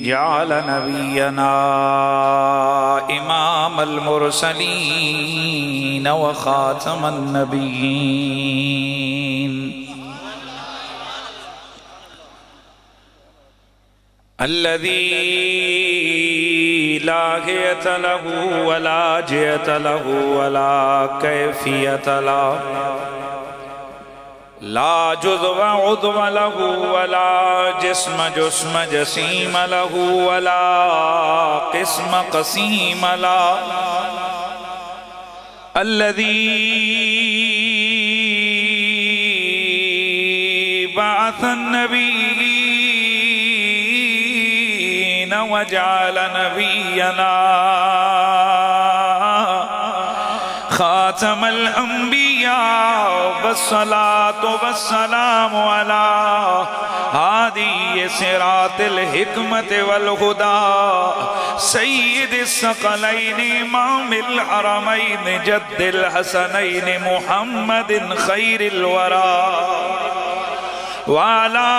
جعل نبينا إمام المرسلين وخاتم النبيين الذي لا غاية له ولا جهة له ولا كيفية له لا جزو عضو له ولا جسم جسيم له ولا قسم قسيم له الذي بعث النبيين وجعل نبينا خاتم الأنبياء والصلاة والسلام على هادي صراط الحكمة والهدى سيد الثقلين إمام الحرمين جد الحسنين محمد خير الورى وعلى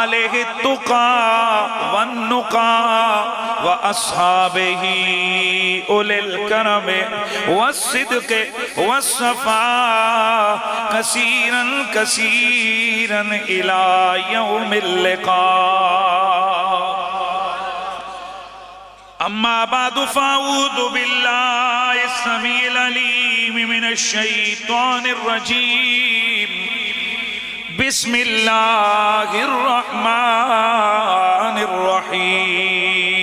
آله التقى والنقى وأصحابه أولي الكرم والصدق والصفاء كثيرا كثيرا إلى يوم اللقاء أما بعد فأعوذ بالله السميع العليم من الشيطان الرجيم بسم الله الرحمن الرحيم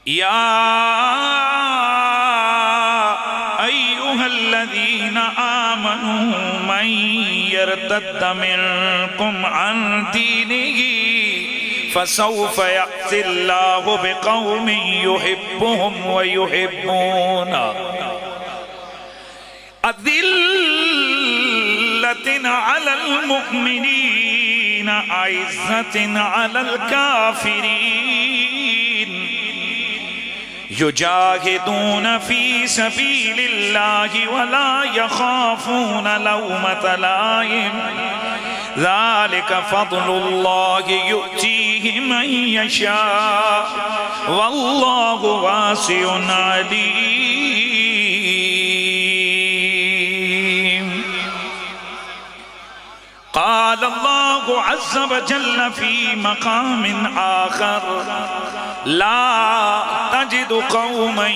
يا أيها الذين آمنوا من يرتد منكم عن دينه فسوف يأتي الله بقوم يحبهم ويحبونه أذلة على المؤمنين أعزة على الكافرين يجاهدون في سبيل الله ولا يخافون لومة لائم ذلك فضل الله يؤتيه من يشاء والله واسع عليم. قال الله عز وجل في مقام آخر لا تجد قوما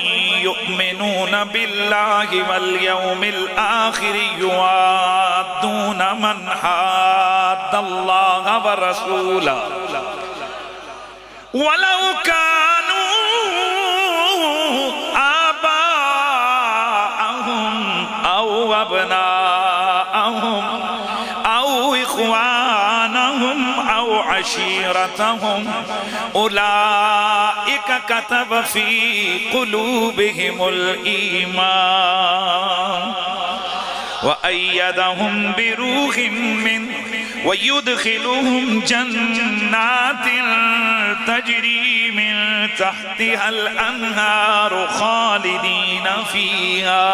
يؤمنون بالله واليوم الآخر يوادون من حاد الله ورسوله ولو كانوا آباءهم أو أبناءهم أو إخوانهم أو عشيرتهم أولئك كتب في قلوبهم الإيمان وأيدهم بروح منه ويدخلهم جنات تجري من تحتها الأنهار خالدين فيها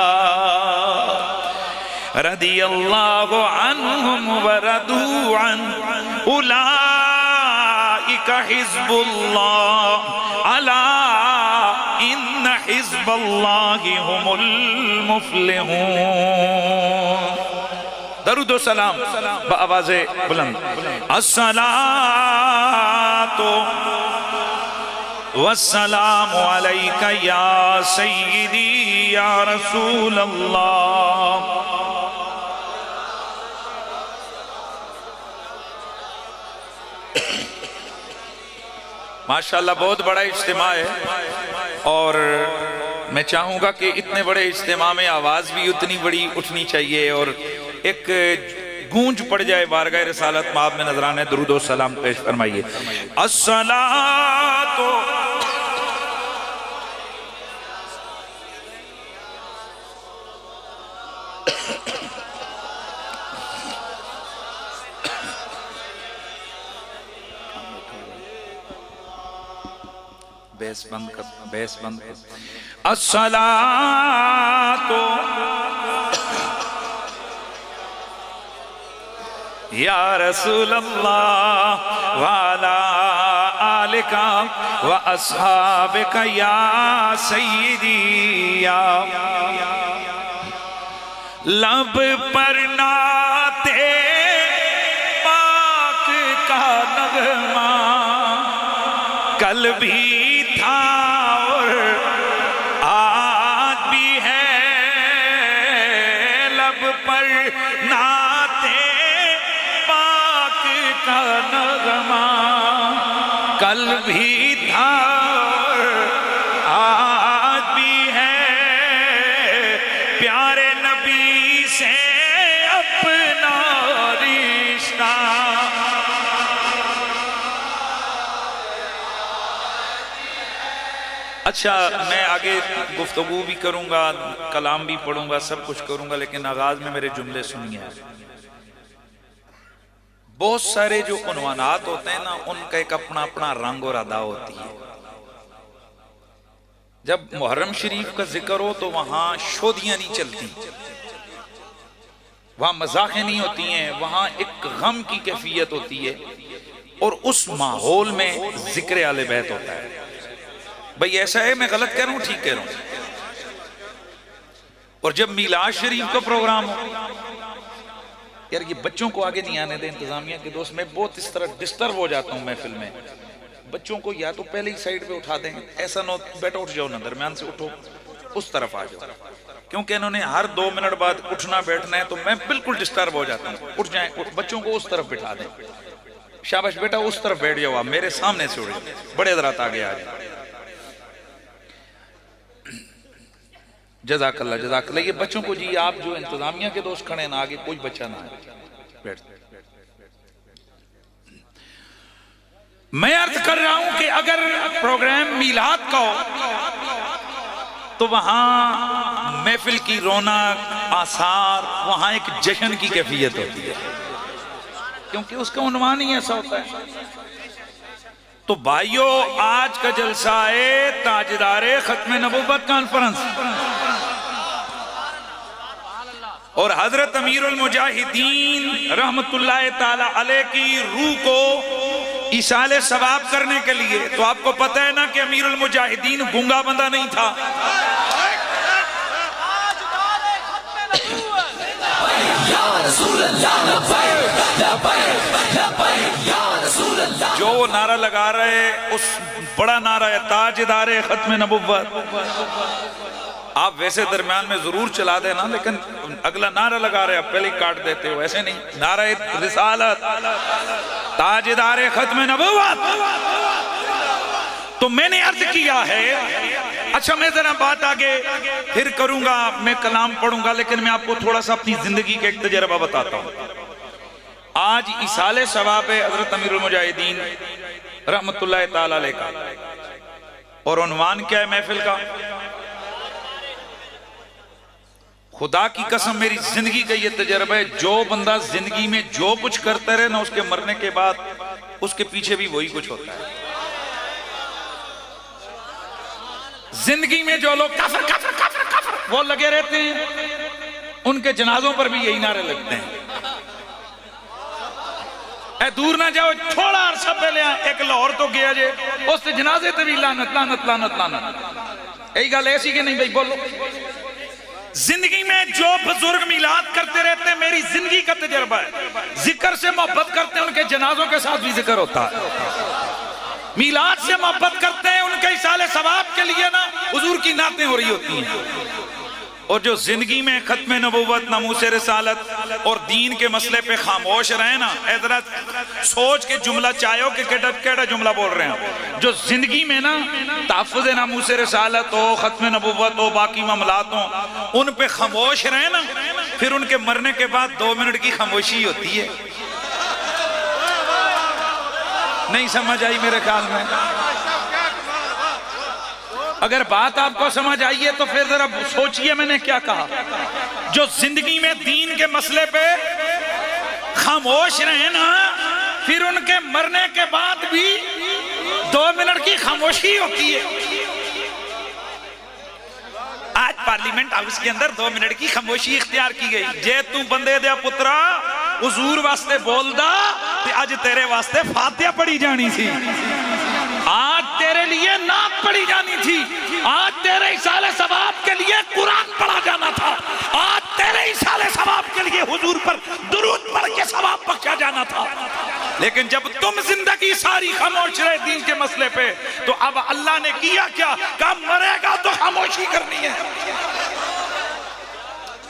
رضي الله عنهم ورضوا عنه أولئك حزب الله ألا إن حزب الله هم المفلحون. درود و سلام بآواز بلند. الصلاة والسلام عليك يا سيدي يا رسول الله. ماشاءاللہ بہت بڑا اجتماع ہے اور میں چاہوں گا کہ اتنے بڑے اجتماع میں آواز بھی اتنی بڑی اٹھنی چاہیے اور ایک گونج پڑ جائے بارگاہ رسالت مآب میں نذرانہ درود و سلام پیش فرمائیے. الصلاۃ بیس بند کر الصلاۃ یا رسول اللہ وعلا آلکا و اصحابکا یا سیدی یا لب پر نعت پاک کا نغمہ کل بھی تھا اور آج بھی ہے، لب پر نعت پاک کا نغمہ کل بھی تھا اور آج بھی ہے، پیارے نبی سے اپنا رشتہ۔ اچھا میں آگے گفتگو بھی کروں گا، کلام بھی پڑھوں گا، سب کچھ کروں گا، لیکن آغاز میں میرے جملے سنیے۔ بہت سارے جو عنوانات ہوتے ہیں نا، ان کا ایک اپنا اپنا رنگ اور ادا ہوتی ہے۔ جب محرم شریف کا ذکر ہو تو وہاں شودیاں نہیں چلتی، وہاں مذاقیں نہیں ہوتی ہیں، وہاں ایک غم کی کیفیت ہوتی ہے، اور اس ماحول میں ذکر اہل بیت ہوتا ہے۔ بھئی ایسا ہے میں غلط کہہ رہا ہوں ٹھیک کہہ رہا ہوں؟ اور جب میلاد شریف کا پروگرام ہو، یار یہ بچوں کو آگے نہیں آنے دیں انتظامیہ کے دوست، میں بہت اس طرح ڈسٹرب ہو جاتا ہوں محفل میں۔ بچوں کو یا تو پہلے ہی سائیڈ پہ اٹھا دیں، ایسا نہ بیٹا اٹھ جاؤ نا، درمیان سے اٹھو، اس طرف آ جاؤ، کیونکہ انہوں نے ہر 2 منٹ بعد اٹھنا بیٹھنا ہے تو میں بالکل ڈسٹرب ہو جاتا ہوں۔ اٹھ جائیں، بچوں کو اس طرف بٹھا دیں، شاباش بیٹا اس طرف بیٹھ جاؤ، آپ میرے سامنے سے اٹھ جائیں، بڑے حضرات آگے آ جائیں۔ جزاک اللہ جزاک اللہ۔ یہ بچوں کو جی آپ جو انتظامیہ کے دوست کھڑے ہیں نا، آگے کوئی بچہ نہ ہے، بیٹھ۔ میں عرض کر رہا ہوں کہ اگر پروگرام میلاد کا ہو تو وہاں محفل کی رونق، آثار، وہاں ایک جشن کی کیفیت ہوتی ہے، کیونکہ اس کا عنوان ہی ایسا ہوتا ہے۔ تو بھائیو آج کا جلسہ ہے تاجدار ختم نبوت کانفرنس، اور حضرت امیر المجاہدین رحمت اللہ تعالی علیہ کی روح کو ایصال ثواب کرنے کے لیے، تو آپ کو پتہ ہے نا کہ امیر المجاہدین گونگا بندہ نہیں تھا۔ جو وہ نعرہ لگا رہے اس بڑا نعرہ ہے تاجدار ختم نبوت۔ آپ ویسے درمیان میں ضرور چلا دیں نا، لیکن اگلا نعرہ لگا رہے آپ پہلے ہی کاٹ دیتے ہو، ایسے نہیں۔ نعرہ رسالت تاجدار ختم نبوت۔ تو میں نے عرض کیا ہے، اچھا میں ذرا بات آگے پھر کروں گا، میں کلام پڑھوں گا، لیکن میں آپ کو تھوڑا سا اپنی زندگی کا ایک تجربہ بتاتا ہوں۔ آج ایصال ثواب ہے حضرت امیر المجاہدین رحمت اللہ تعالی علیہ کا، اور عنوان کیا ہے محفل کا؟ خدا کی قسم میری زندگی کا یہ تجربہ ہے، جو بندہ زندگی میں جو کچھ کرتا رہے نا، اس کے مرنے کے بعد اس کے پیچھے بھی وہی کچھ ہوتا ہے۔ زندگی میں جو لوگ کافر کافر کافر کافر وہ لگے رہتے ہیں، ان کے جنازوں پر بھی یہی نعرے لگتے ہیں۔ اے دور نہ جاؤ، تھوڑا عرصہ پہلے ایک لاہور تو گیا جے، اس سے جنازے تے بھی لعنت لعنت لعنت لعنت۔ یہی گل ایسی کہ نہیں بھائی بولو؟ زندگی میں جو بزرگ میلاد کرتے رہتے ہیں، میری زندگی کا تجربہ ہے، ذکر سے محبت کرتے ہیں، ان کے جنازوں کے ساتھ بھی ذکر ہوتا ہے۔ میلاد سے محبت کرتے ہیں، ان کے ایصال ثواب کے لیے نا حضور کی نعتیں ہو رہی ہوتی ہیں۔ اور جو زندگی میں ختم نبوت، ناموس رسالت اور دین کے مسئلے پہ خاموش رہے نا، حضرت سوچ کے جملہ چاہو کہ کیڑا جملہ بول رہے ہیں۔ جو زندگی میں نا تحفظ ناموس رسالت ہو، ختم نبوت ہو، باقی معاملات ہوں، ان پہ خاموش رہے نا، پھر ان کے مرنے کے بعد 2 منٹ کی خاموشی ہوتی ہے۔ نہیں سمجھ آئی میرے خیال میں؟ اگر بات آپ کو سمجھ آئیے تو پھر ذرا سوچئے میں نے کیا کہا۔ جو زندگی میں دین کے مسئلے پہ خاموش رہے نا، پھر ان کے مرنے کے بعد بھی 2 منٹ کی خاموشی ہوتی ہے۔ آج پارلیمنٹ ہاؤس کے اندر 2 منٹ کی خاموشی اختیار کی گئی۔ جے تو بندے دیا پترا حضور واسطے بول دا تے اج تیرے واسطے فاتحہ پڑھی جانی سی، آج تیرے لیے نعت پڑھی جانی تھی، آج تیرے ایصال ثواب کے لیے قرآن پڑھا جانا تھا، آج تیرے ایصال ثواب کے لیے حضور پر درود پڑھ کے ثواب بخشا جانا تھا۔ لیکن جب تم زندگی ساری خاموش رہے دین کے مسئلے پہ، تو اب اللہ نے کیا کیا؟ کہا مرے گا تو خاموشی کرنی ہے۔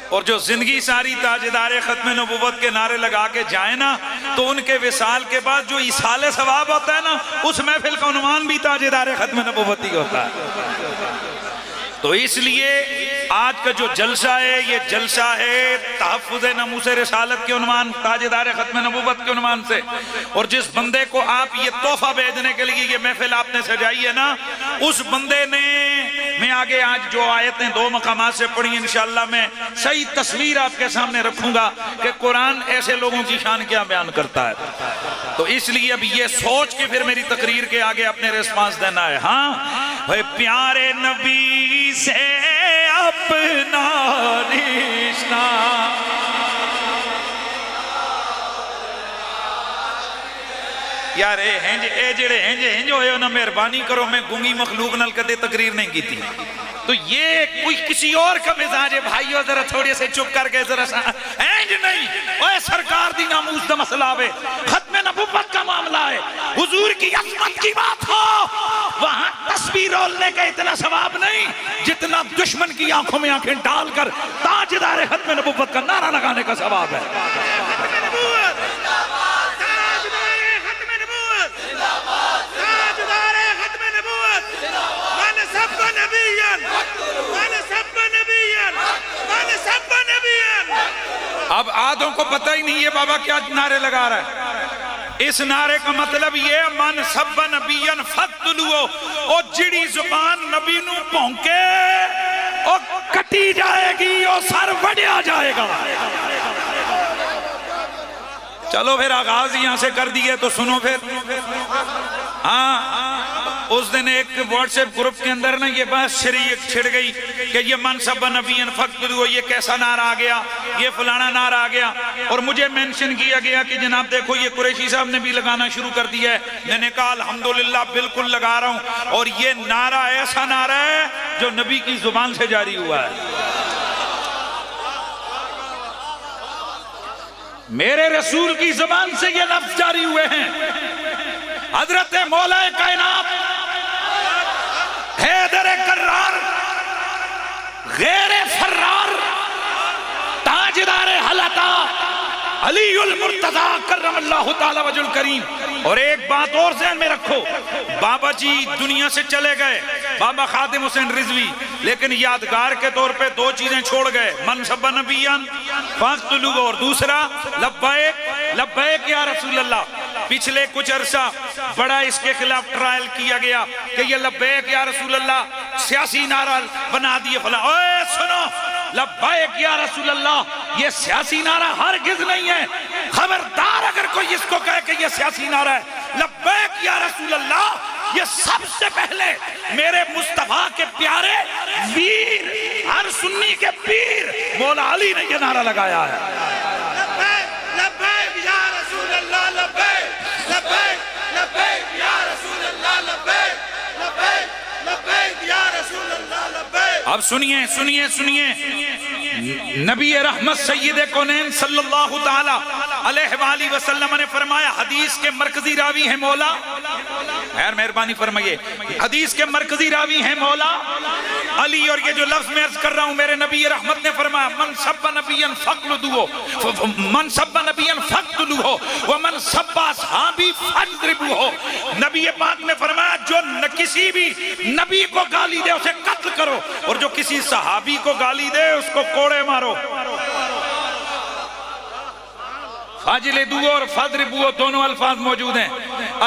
اور جو زندگی ساری تاجدار ختم نبوت کے نعرے لگا کے جائیں نا، تو ان کے وصال کے بعد جو ایصال ثواب ہوتا ہے نا، اس محفل کا عنوان بھی تاجدار ختم نبوت ہی ہوتا ہے۔ تو اس لیے آج کا جو جلسہ ہے، یہ جلسہ ہے تحفظ ناموس رسالت کے عنوان، تاجدار ختم نبوت کے عنوان سے۔ اور جس بندے کو آپ یہ تحفہ بھیجنے کے لیے یہ محفل آپ نے سجائی ہے نا، اس بندے نے، میں آگے آج جو آیتیں 2 مقامات سے پڑھی انشاءاللہ میں صحیح تصویر آپ کے سامنے رکھوں گا کہ قرآن ایسے لوگوں کی شان کیا بیان کرتا ہے۔ تو اس لیے اب یہ سوچ کے پھر میری تقریر کے آگے اپنے ریسپانس دینا ہے۔ ہاں، پیارے نبی سے اپنا رشتہ، یار اے جڑے ہنج ہوئے ہو نا، مہربانی کرو، میں گونگی مخلوق نال کدے تقریر نہیں کی تھی، تو یہ کوئی کسی اور کا مزاج ہے بھائیو، ذرا تھوڑے سے چپ کر کے ذرا ہنج نہیں، اوہ سرکار دی ناموس دا مسئلہ ہے، ختم نبوت کا معاملہ ہے، حضور کی عظمت کی بات ہو، وہاں تسبیح رولنے کا اتنا ثواب نہیں جتنا دشمن کی آنکھوں میں آنکھیں ڈال کر تاجدار ختم نبوت کا نعرہ لگانے کا ثواب ہے۔ اب آدھوں کو پتہ ہی نہیں ہے بابا کیا نعرے لگا رہا ہے۔ اس نعرے کا مطلب یہ من سب نبیًا فقتلوہ، او جڑی زبان نبی نو پونکے او کٹی جائے گی، او سر وڑیا جائے گا۔ چلو پھر آغاز یہاں سے کر دیئے تو سنو پھر۔ ہاں، اس دن ایک واٹس ایپ گروپ کے اندر نا یہ بات شریک چھڑ گئی کہ یہ من سب نبیًا فقتلوہ، یہ کیسا نعرہ آ گیا، یہ فلانا نعرہ آ گیا، اور مجھے مینشن کیا گیا کہ جناب دیکھو یہ قریشی صاحب نے بھی لگانا شروع کر دیا ہے۔ میں نے کہا الحمدللہ بالکل لگا رہا ہوں، اور یہ نعرہ ایسا نعرہ ہے جو نبی کی زبان سے جاری ہوا ہے۔ میرے رسول کی زبان سے یہ لفظ جاری ہوئے ہیں۔ حضرت مولا کائنات حیدر کرار غیر فرار تاجدار حلقہ علی المرتضی کرم اللہ تعالی وجہ الکریم۔ اور ایک بات اور ذہن میں رکھو، بابا جی دنیا سے چلے گئے، بابا خادم حسین رضوی، لیکن یادگار کے طور پہ 2 چیزیں چھوڑ گئے، من سب نبیًا فقتلوہ، اور دوسرا لبیک لبیک یا رسول اللہ۔ پچھلے کچھ عرصہ بڑا اس کے خلاف ٹرائل کیا گیا کہ یہ لبیک یا رسول اللہ سیاسی نعرہ بنا دیے فلاں۔ اوے سنو، لبیک یا رسول اللہ یہ سیاسی نعرہ ہرگز نہیں ہے، خبردار اگر کوئی اس کو کہے کہ یہ سیاسی نعرہ ہے۔ لبیک یا رسول اللہ یہ سب سے پہلے میرے مصطفیٰ کے پیارے ویر، ہر سنی کے پیر مولا علی نے یہ نعرہ لگایا ہے۔ لبیک لبیک یا رسول اللہ، لبیک لبیک لبیک یا رسول اللہ، لبیک لبیک لبیک یا رسول اللہ، لبیک۔ اب سنیے سنیے سنیے، نبی رحمت سید کونین صلی اللہ تعالی علیہ وآلہ وسلم نے فرمایا، حدیث کے مرکزی راوی ہیں مولا، خیر مہربانی فرمائیے، حدیث کے مرکزی راوی ہیں مولا علی، اور یہ جو لفظ میں عرض کر رہا ہوں میرے نبی رحمت نے فرمایا، من سب نبیًا فقتلوہ، من سب نبیًا فقتلوہ ومن سب اصحابی فاضربوہ۔ نبی پاک نے فرمایا جو کسی بھی نبی کو گالی دے اسے قتل کرو، اور جو کسی صحابی کو گالی دے اس کو کوڑے مارو۔ فاجلدوہ اور فاضربوہ دونوں الفاظ موجود ہیں۔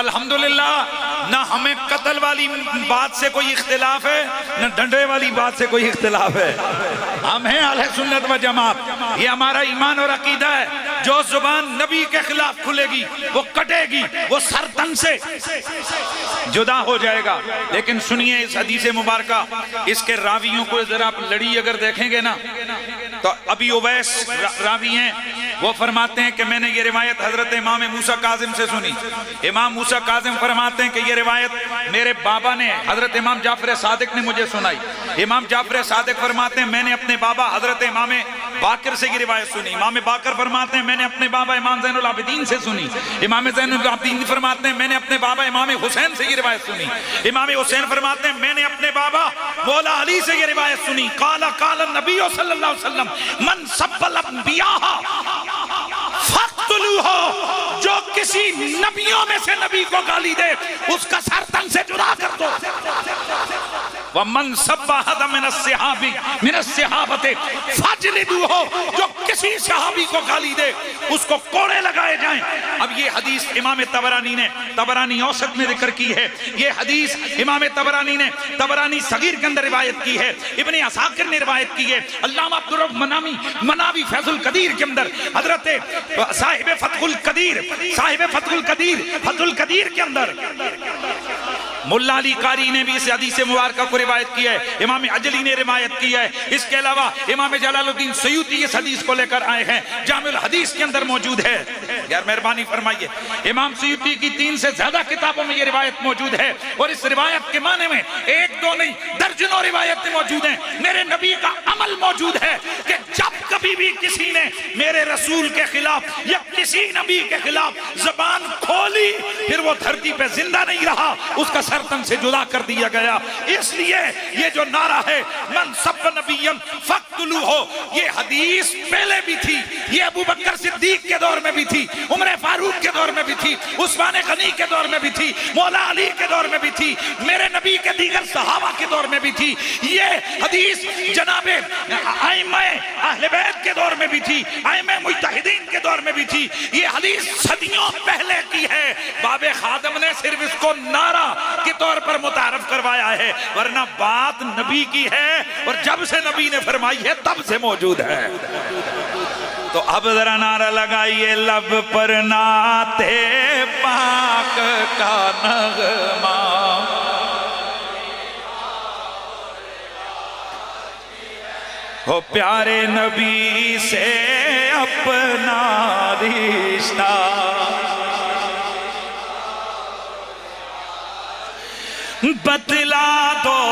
الحمدللہ نہ ہمیں قتل والی بات سے کوئی اختلاف ہے، نہ ڈنڈے والی بات سے کوئی اختلاف ہے۔ ہم ہیں اہل سنت و جماعت، یہ ہمارا ایمان اور عقیدہ ہے۔ جو زبان نبی کے خلاف کھلے گی وہ کٹے گی، وہ سر تن سے جدا ہو جائے گا۔ لیکن سنیے اس حدیث مبارکہ، اس کے راویوں کو ذرا آپ لڑی اگر دیکھیں گے نا، تو ابی اویس راوی ہیں، وہ فرماتے ہیں کہ میں نے یہ روایت حضرت امام موسیٰ کاظم سے سنی. امام موسیٰ کاظم فرماتے ہیں کہ یہ روایت میرے بابا نے حضرت امام جعفر صادق نے مجھے سنائی. امام جعفر صادق فرماتے ہیں میں نے اپنے بابا حضرت امام باقر سے یہ روایت سنی. امام باقر فرماتے ہیں میں نے اپنے بابا امام زین العابدین سے سنی. امام زین العابدین فرماتے ہیں میں نے اپنے بابا امام حسین سے یہ روایت سنی. امام حسین فرماتے ہیں میں نے اپنے بابا مولا علی سے یہ روایت سنی. قال النبی صلی اللہ علیہ وسلم من سب الانبیاء فاقتلوہ، جو کسی نبیوں میں سے نبی کو گالی دے اس کا سر تن سے جدا کر دو. وَمَنْ سَبَّ أَحَدًا مِنَ الصِّحَابَةِ فَاجْلِدُوهُ، جو کسی صحابی کو گالی دے اس کو کوڑے لگائے جائیں. اب یہ حدیث امام طبرانی نے طبرانی اوسط میں ذکر کی ہے. یہ حدیث امام طبرانی نے طبرانی صغیر کے اندر روایت کی ہے. ابن عساکر نے روایت کی ہے. علامہ عبدالرب مناوی فیض القدیر کے اندر حضرت صاحب فتح القدیر کے اندر ملا علی قاری نے بھی اس حدیث مبارکہ کو روایت کی ہے. امام عجلی نے روایت کی ہے. اس کے علاوہ امام جلال الدین سیوطی اس حدیث کو لے کر آئے ہیں. جامع الحدیث کے اندر موجود ہے. یار مہربانی فرمائیے، امام سیوطی کی 3 سے زیادہ کتابوں میں یہ روایت موجود ہے، اور اس روایت کے معنی میں 1 2 نہیں درجنوں روایتیں موجود ہیں. میرے نبی کا عمل موجود ہے کہ جب کبھی بھی کسی نے میرے رسول کے خلاف یا کسی نبی کے خلاف زبان کھولی پھر وہ دھرتی پہ زندہ نہیں رہا، اس کا سرتن سے جدا کر دیا گیا. اس لیے یہ جو نعرہ ہے من سب نبی فاقتلوہ، یہ حدیث پہلے بھی تھی، یہ ابو بکر صدیق کے دور میں بھی تھی، عمر فاروق کے دور میں بھی تھی، عثمان غنی کے دور میں بھی تھی، مولا علی کے دور میں بھی تھی، میرے نبی کے دیگر صحابہ کے دور میں بھی تھی. یہ حدیث جناب ائمہ اہل بیت کے دور میں بھی تھی، ائمہ مجتہدین کے دور میں بھی تھی. یہ حدیث صدیوں پہلے کی ہے. باب خادم نے صرف اس کو نعرہ کے طور پر متعارف کروایا ہے، ورنہ بات نبی کی ہے اور جب سے نبی نے فرمائی ہے تب سے موجود ہے. تو اب ذرا نعرہ لگائیے، لب پر نعت پاک کا نغمہ، ہو پیارے نبی سے اپنا رشتہ، بتلا دو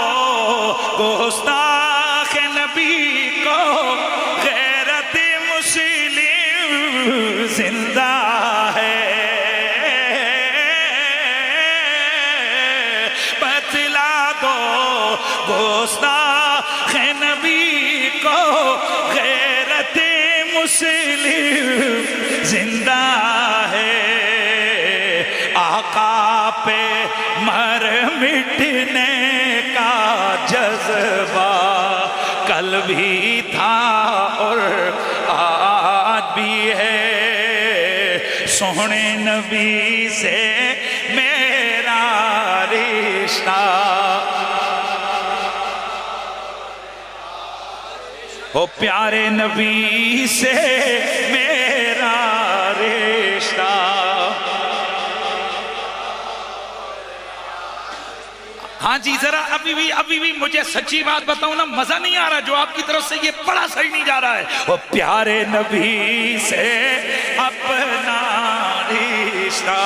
گستاخ نبی کو غیرت مسلم زندہ ہے. بتلا دو گستاخ نبی کو غیرت مسلم زندہ ہے. آقا پہ مر مٹنے کا جذبہ کل بھی تھا اور آج بھی ہے. سونے نبی سے میرا رشتہ، او پیارے نبی سے میرا رشتہ. ہاں جی، ذرا ابھی بھی مجھے سچی بات بتاؤں نا، مزہ نہیں آ رہا جو آپ کی طرف سے یہ پڑھا صحیح نہیں جا رہا ہے. وہ پیارے نبی سے اپنا رشتہ،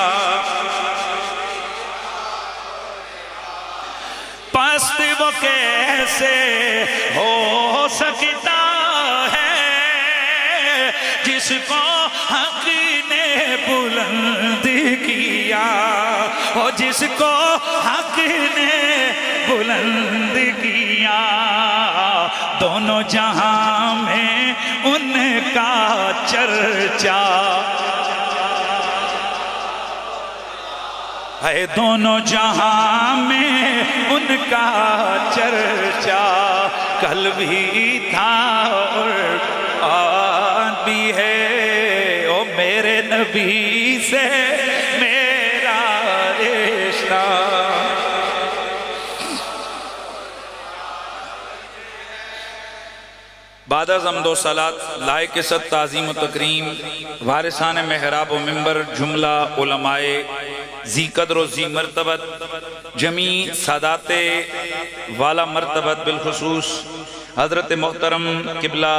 پست وہ کیسے ہو سکتا ہے جس کو حق نے بلند کیا، ہو جس کو حق نے بلند کیا. دونوں جہاں میں ان کا چرچا ہے، دونوں جہاں میں ان کا چرچا کل بھی تھا اور آج بھی ہے. او میرے نبی سے میرا رشتہ. بعد از حمد و صلات لائق ست تعظیم و تکریم وارثان محراب و منبر جملہ علماء ذی قدر و ذی مرتبت جمیع سادات والا مرتبت بالخصوص حضرت محترم قبلہ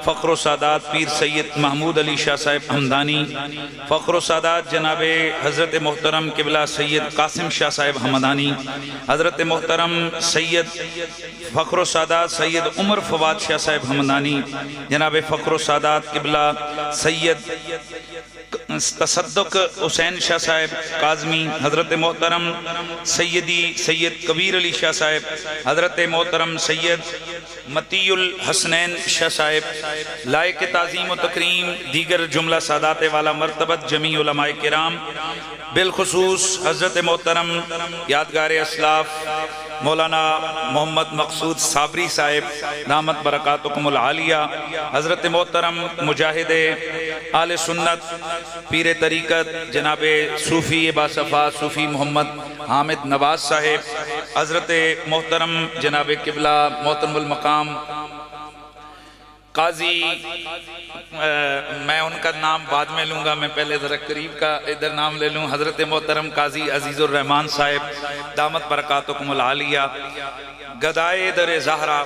فخر و سادات پیر سید محمود علی شاہ صاحب ہمدانی، فخر و سادات جناب حضرت محترم قبلہ سید قاسم شاہ صاحب ہمدانی، حضرت محترم سید فخر و سادات سید عمر فواد شاہ صاحب ہمدانی، جناب فخر و سادات قبلہ سید تصدق حسین شاہ صاحب کاظمی، حضرت محترم سید کبیر علی شاہ صاحب، حضرت محترم سید متی الحسنین شاہ صاحب، لائق تعظیم و تکریم دیگر جملہ سادات والا مرتبت جمیع علماء کرام، بالخصوص حضرت محترم یادگار اسلاف مولانا محمد مقصود صابری صاحب دامت برکاتکم العالیہ، حضرت محترم مجاہد آل سنت پیر طریقت جناب صوفی باصفا صوفی محمد حامد نواز صاحب، حضرت محترم جناب قبلہ محترم المقام قاضی، میں ان کا نام بعد میں لوں گا، میں پہلے ذرا قریب کا ادھر نام لے لوں، حضرت محترم قاضی عزیز الرحمن صاحب دامت برکاتکم العالیہ، گدائے در زہرہ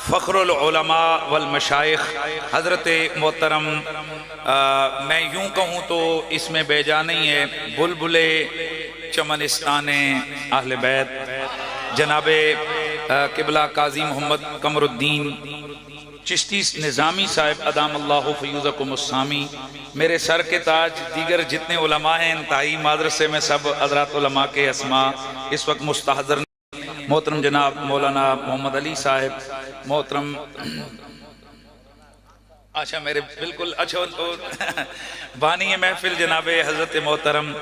فخر العلماء والمشائخ حضرت محترم، میں یوں کہوں تو اس میں بیجا نہیں ہے، بلبل چمنستان اہل بیت جناب قبلہ قاضی محمد قمر الدین چشتی نظامی صاحب ادام اللہ فیوزکم السامی، میرے سر کے تاج، دیگر جتنے علماء ہیں انتہائی مدرسے میں سب حضرات علماء کے اسماء اس وقت مستحضر، محترم جناب مولانا محمد علی صاحب، محترم اچھا میرے بالکل اچھا بانی محفل جناب حضرت محترم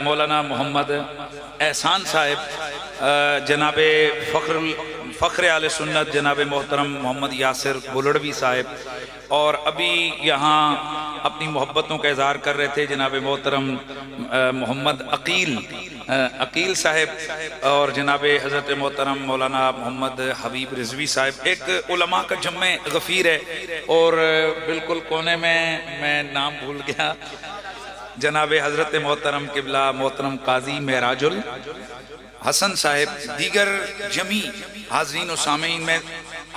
مولانا محمد احسان صاحب، جناب فخر آل سنت جناب محترم محمد یاسر بلڑوی صاحب، اور ابھی یہاں اپنی محبتوں کا اظہار کر رہے تھے جناب محترم محمد عقیل صاحب، اور جناب حضرت محترم مولانا محمد حبیب رضوی صاحب، ایک علماء کا جمع غفیر ہے، اور بالکل کونے میں نام بھول گیا، جناب حضرت محترم قبلہ محترم قاضی معراج الحسن صاحب، دیگر جمی حاضرین و سامعین میں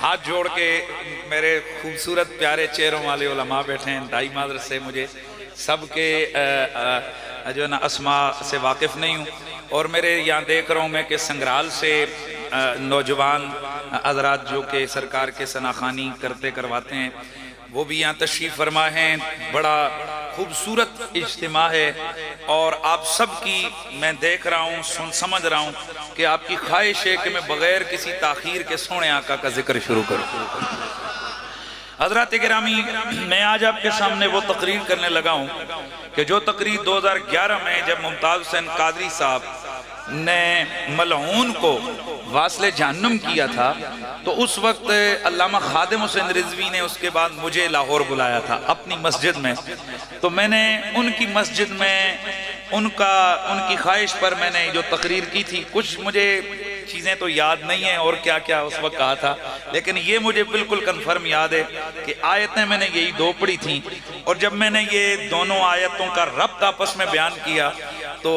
ہاتھ جوڑ کے میرے خوبصورت پیارے چہروں والے علماء بیٹھے ہیں، انتہائی معذرت سے مجھے سب کے جو نا اسماء سے واقف نہیں ہوں، اور میرے یہاں دیکھ رہا ہوں میں کہ سنگرال سے نوجوان حضرات جو کہ سرکار کے ثناخوانی کرواتے ہیں وہ بھی یہاں تشریف فرما ہیں، بڑا خوبصورت اجتماع ہے، اور آپ سب کی میں دیکھ رہا ہوں سمجھ رہا ہوں کہ آپ کی خواہش ہے کہ میں بغیر کسی تاخیر کے سونے آقا کا ذکر شروع کروں۔ حضرات گرامی، میں آج آپ کے سامنے وہ تقریر کرنے لگا ہوں کہ جو تقریر 2011 میں جب ممتاز حسین قادری صاحب نے ملعون کو واصل جہنم کیا تھا تو اس وقت علامہ خادم حسین رضوی نے اس کے بعد مجھے لاہور بلایا تھا اپنی مسجد میں، تو میں نے ان کی مسجد میں ان کی خواہش پر میں نے جو تقریر کی تھی، کچھ مجھے چیزیں تو یاد نہیں ہیں اور کیا کیا اس وقت کہا تھا، لیکن یہ مجھے بالکل کنفرم یاد ہے کہ آیتیں میں نے یہی دو پڑھی تھیں، اور جب میں نے یہ دونوں آیتوں کا ربط آپس میں بیان کیا تو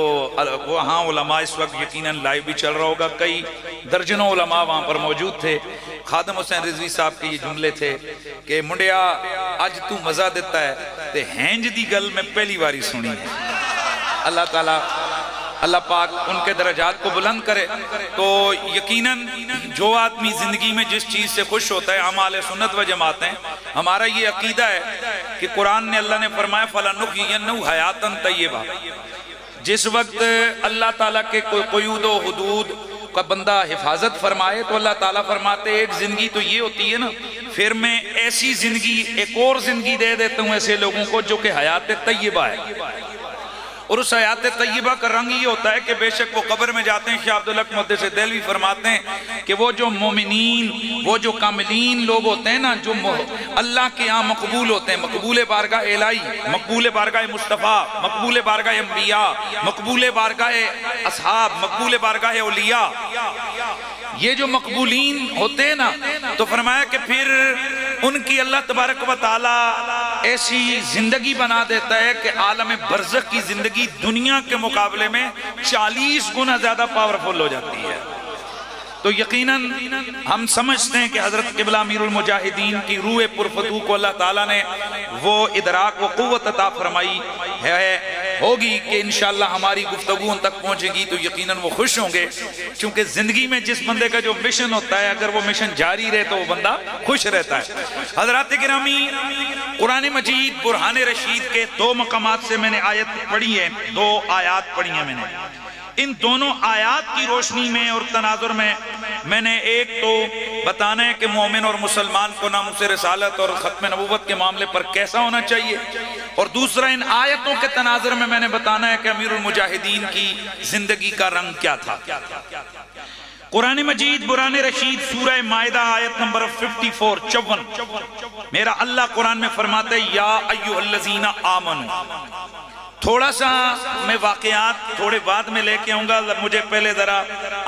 وہاں علماء اس وقت یقیناً لائیو بھی چل رہا ہوگا، کئی درجنوں علماء وہاں پر موجود تھے، خادم حسین رضوی صاحب کے یہ جملے تھے کہ منڈیا آج تو مزہ دیتا ہے تے ہینج دی گل میں پہلی باری سنی ہے۔ اللہ تعالیٰ اللہ پاک ان کے درجات کو بلند کرے۔ تو یقیناً جو آدمی زندگی میں جس چیز سے خوش ہوتا ہے، ہم اہل سنت و جماعت ہیں، ہمارا یہ عقیدہ ہے کہ قرآن نے اللہ نے فرمایا فَلَنُحْيِيَنَّهُ حَيَاتًا طَيِّبَةً، جس وقت اللہ تعالیٰ کے کوئی قیود و حدود کا بندہ حفاظت فرمائے تو اللہ تعالیٰ فرماتے ایک زندگی تو یہ ہوتی ہے نا، پھر میں ایسی زندگی ایک اور زندگی دے دیتا ہوں ایسے لوگوں کو جو کہ حیات طیبہ ہے، اور اس حیات طیبہ کا رنگ یہ ہوتا ہے کہ بے شک وہ قبر میں جاتے ہیں، شیخ عبدالحق محدث دہلوی فرماتے ہیں کہ وہ جو مومنین، وہ جو کاملین لوگ ہوتے ہیں نا، جو اللہ کے ہاں مقبول ہوتے ہیں، مقبول بارگاہ الہی، مقبول بارگاہ مصطفیٰ، مقبول بارگاہ انبیاء، مقبول بارگاہ اصحاب، مقبول بارگاہ اولیاء، یہ جو مقبولین ہوتے ہیں نا، تو فرمایا کہ پھر ان کی اللہ تبارک و تعالی ایسی زندگی بنا دیتا ہے کہ عالم برزخ کی زندگی دنیا کے مقابلے میں 40 گنا زیادہ پاورفل ہو جاتی ہے۔ تو یقیناً ہم سمجھتے ہیں کہ حضرت قبلہ امیر المجاہدین کی روح پرفتو کو اللہ تعالیٰ نے وہ ادراک و قوت عطا فرمائی ہوگی کہ انشاءاللہ ہماری گفتگو ان تک پہنچے گی تو یقیناً وہ خوش ہوں گے، چونکہ زندگی میں جس بندے کا جو مشن ہوتا ہے اگر وہ مشن جاری رہے تو وہ بندہ خوش رہتا ہے۔ حضرات گرامی، قرآن مجید برہان رشید کے 2 مقامات سے میں نے آیت پڑھی ہے، 2 آیات پڑھی ہیں میں نے۔ ان دونوں آیات کی روشنی میں اور تناظر میں نے ایک تو بتانا ہے کہ مومن اور مسلمان کو ناموس رسالت اور ختم نبوت کے معاملے پر کیسا ہونا چاہیے، اور دوسرا ان آیتوں کے تناظر میں نے بتانا ہے کہ امیر المجاہدین کی زندگی کا رنگ کیا تھا۔ قرآن مجید برہان رشید سورہ مائدہ آیت نمبر 54 میرا اللہ قرآن میں فرماتا ہے یا ایھا الذین آمنوا۔ تھوڑا سا میں واقعات تھوڑے بعد میں لے کے آؤں گا، مجھے پہلے ذرا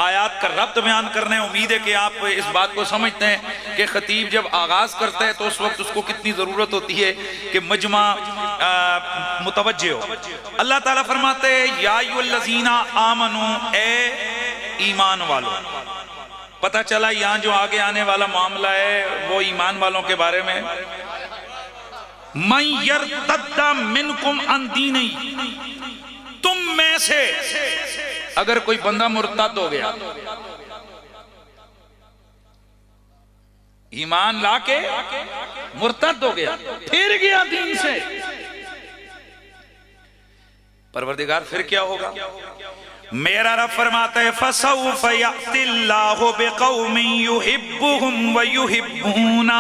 آیات کا ربط بیان کرنے، امید ہے کہ آپ اس بات کو سمجھتے ہیں کہ خطیب جب آغاز کرتا ہے تو اس وقت اس کو کتنی ضرورت ہوتی ہے کہ مجمع متوجہ ہو۔ اللہ تعالیٰ فرماتے ہیں یا ایھا الذین آمنوا، اے ایمان والو۔ پتہ چلا یہاں جو آگے آنے والا معاملہ ہے وہ ایمان والوں کے بارے میں۔ من یرتد منکم عن دینی، تم میں سے اگر کوئی بندہ مرتد ہو گیا، ایمان لا کے مرتد ہو گیا، پھر گیا دین سے، پروردگار پھر کیا ہوگا؟ میرا رب فرماتا ہے فَسَوْفَ يَأْتِ اللَّهُ بِقَوْمٍ يُحِبُّهُمْ وَيُحِبُّونَ۔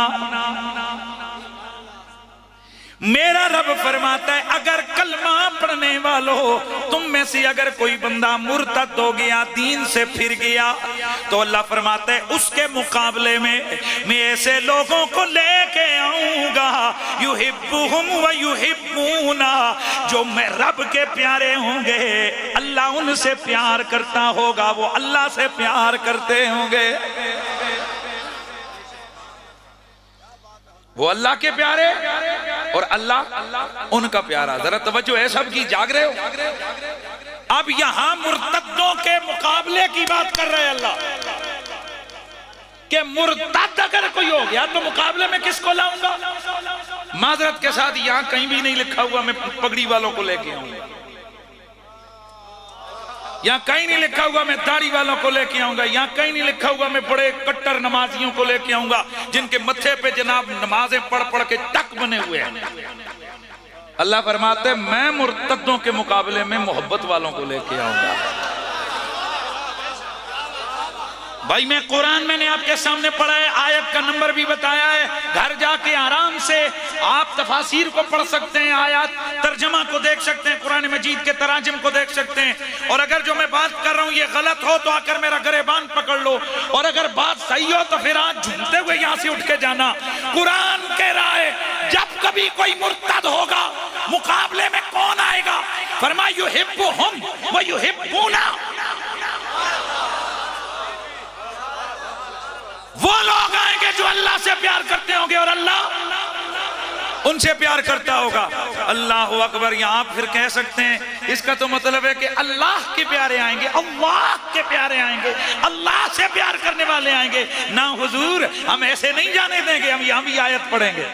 میرا رب فرماتا ہے اگر کلمہ پڑھنے والوں تم میں سے اگر کوئی بندہ مرتد ہو گیا، دین سے پھر گیا، تو اللہ فرماتا ہے اس کے مقابلے میں ایسے لوگوں کو لے کے آؤں گا یحبہم ویحبون، جو میں رب کے پیارے ہوں گے، اللہ ان سے پیار کرتا ہوگا، وہ اللہ سے پیار کرتے ہوں گے۔ وہ اللہ کے پیارے اور اللہ ان کا پیارا۔ ذرا توجہ ہے سب کی، جاگ رہے ہو؟ اب یہاں مرتدوں کے مقابلے کی بات کر رہے ہیں اللہ، کہ مرتد اگر کوئی ہو گیا تو مقابلے میں کس کو لاؤں گا؟ معذرت کے ساتھ یہاں کہیں بھی نہیں لکھا ہوا میں پگڑی والوں کو لے کے آؤں گا، یہاں کہیں نہیں لکھا ہوا میں داڑھی والوں کو لے کے آؤں گا، یہاں کہیں نہیں لکھا ہوا میں بڑے کٹر نمازیوں کو لے کے آؤں گا جن کے متھے پہ جناب نمازیں پڑھ پڑھ کے ٹک بنے ہوئے ہیں۔ اللہ فرماتے ہیں میں مرتدوں کے مقابلے میں محبت والوں کو لے کے آؤں گا۔ بھائی میں قرآن میں نے آپ کے سامنے پڑھا ہے، آیت کا نمبر بھی بتایا ہے، گھر جا کے آرام سے آپ تفاسیر کو پڑھ سکتے ہیں، آیات ترجمہ کو دیکھ سکتے ہیں، قرآن مجید کے تراجم کو دیکھ سکتے ہیں، اور اگر جو میں بات کر رہا ہوں یہ غلط ہو تو آ کر میرا گریبان پکڑ لو، اور اگر بات صحیح ہو تو پھر آج جھومتے ہوئے یہاں سے اٹھ کے جانا۔ قرآن کہہ رہا ہے جب کبھی کوئی مرتد ہوگا مقابلے میں کون آئے گا؟ فرمایا یحبہم ویحبون، وہ لوگ آئیں گے جو اللہ سے پیار کرتے ہوں گے اور اللہ ان سے پیار کرتا ہوگا۔ اللہ اکبر۔ یہاں آپ پھر کہہ سکتے ہیں اس کا تو مطلب ہے کہ اللہ کے پیارے آئیں گے، اللہ کے پیارے آئیں گے، اللہ سے پیار کرنے والے آئیں گے۔ نہ حضور، ہم ایسے نہیں جانے دیں گے، ہم یہاں بھی آیت پڑھیں گے۔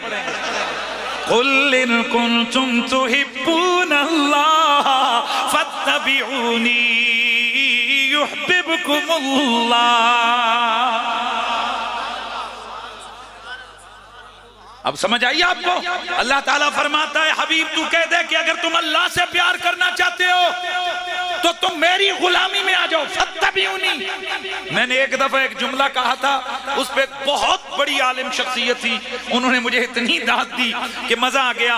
قُلْ إِن كُنْتُمْ تُحِبُّونَ اللَّهَ فَاتَّبِعُونِي يُحْبِبْكُمُ اللَّهُ۔ اب سمجھ آئیے آپ کو؟ اللہ تعالیٰ فرماتا ہے حبیب تو کہہ دے کہ اگر تم اللہ سے پیار کرنا چاہتے ہو تو تم میری غلامی میں آ جاؤ، فَاتَّبِعُونِی۔ میں نے ایک دفعہ ایک جملہ کہا تھا، اس پہ بہت بڑی عالم شخصیت تھی، انہوں نے مجھے اتنی داد دی کہ مزہ آ گیا۔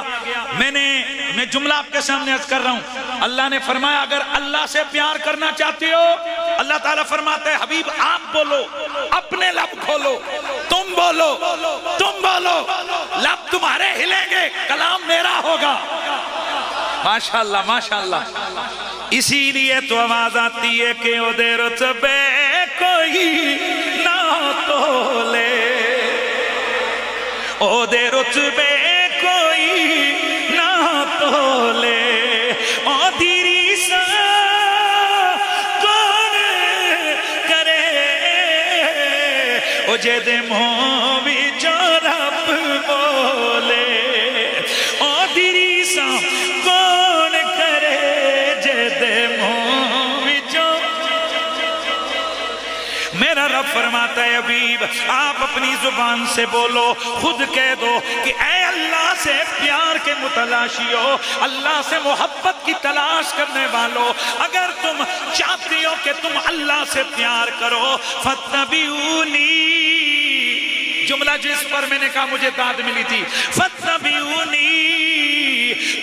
میں جملہ آپ کے سامنے عرض کر رہا ہوں۔ اللہ نے فرمایا اگر اللہ سے پیار کرنا چاہتے ہو، اللہ تعالیٰ فرماتا ہے حبیب آپ بولو، اپنے لب کھولو، تم بولو، تم بولو، لب تمہارے ہلیں گے، کلام میرا ہوگا۔ ماشاءاللہ ماشاءاللہ۔ اسی لیے تو آواز آتی ہے کہ او دے رتبے کوئی نہ تولے، او دے رتبے کوئی نہ تولے، او دیری سا کون کرے او جد مووی جو رب بولے او دیری سا کون کرے جد مووی جو میرا رب فرماتا ہے حبیب آپ اپنی زبان سے بولو خود کہہ دو کہ اے اللہ سے پیار کے متلاشی ہو اللہ سے محبت کی تلاش کرنے والو اگر تم چاہتے ہو کہ تم اللہ سے پیار کرو فاتبعونی جملہ جس پر میں نے کہا مجھے داد ملی تھی فاتبعونی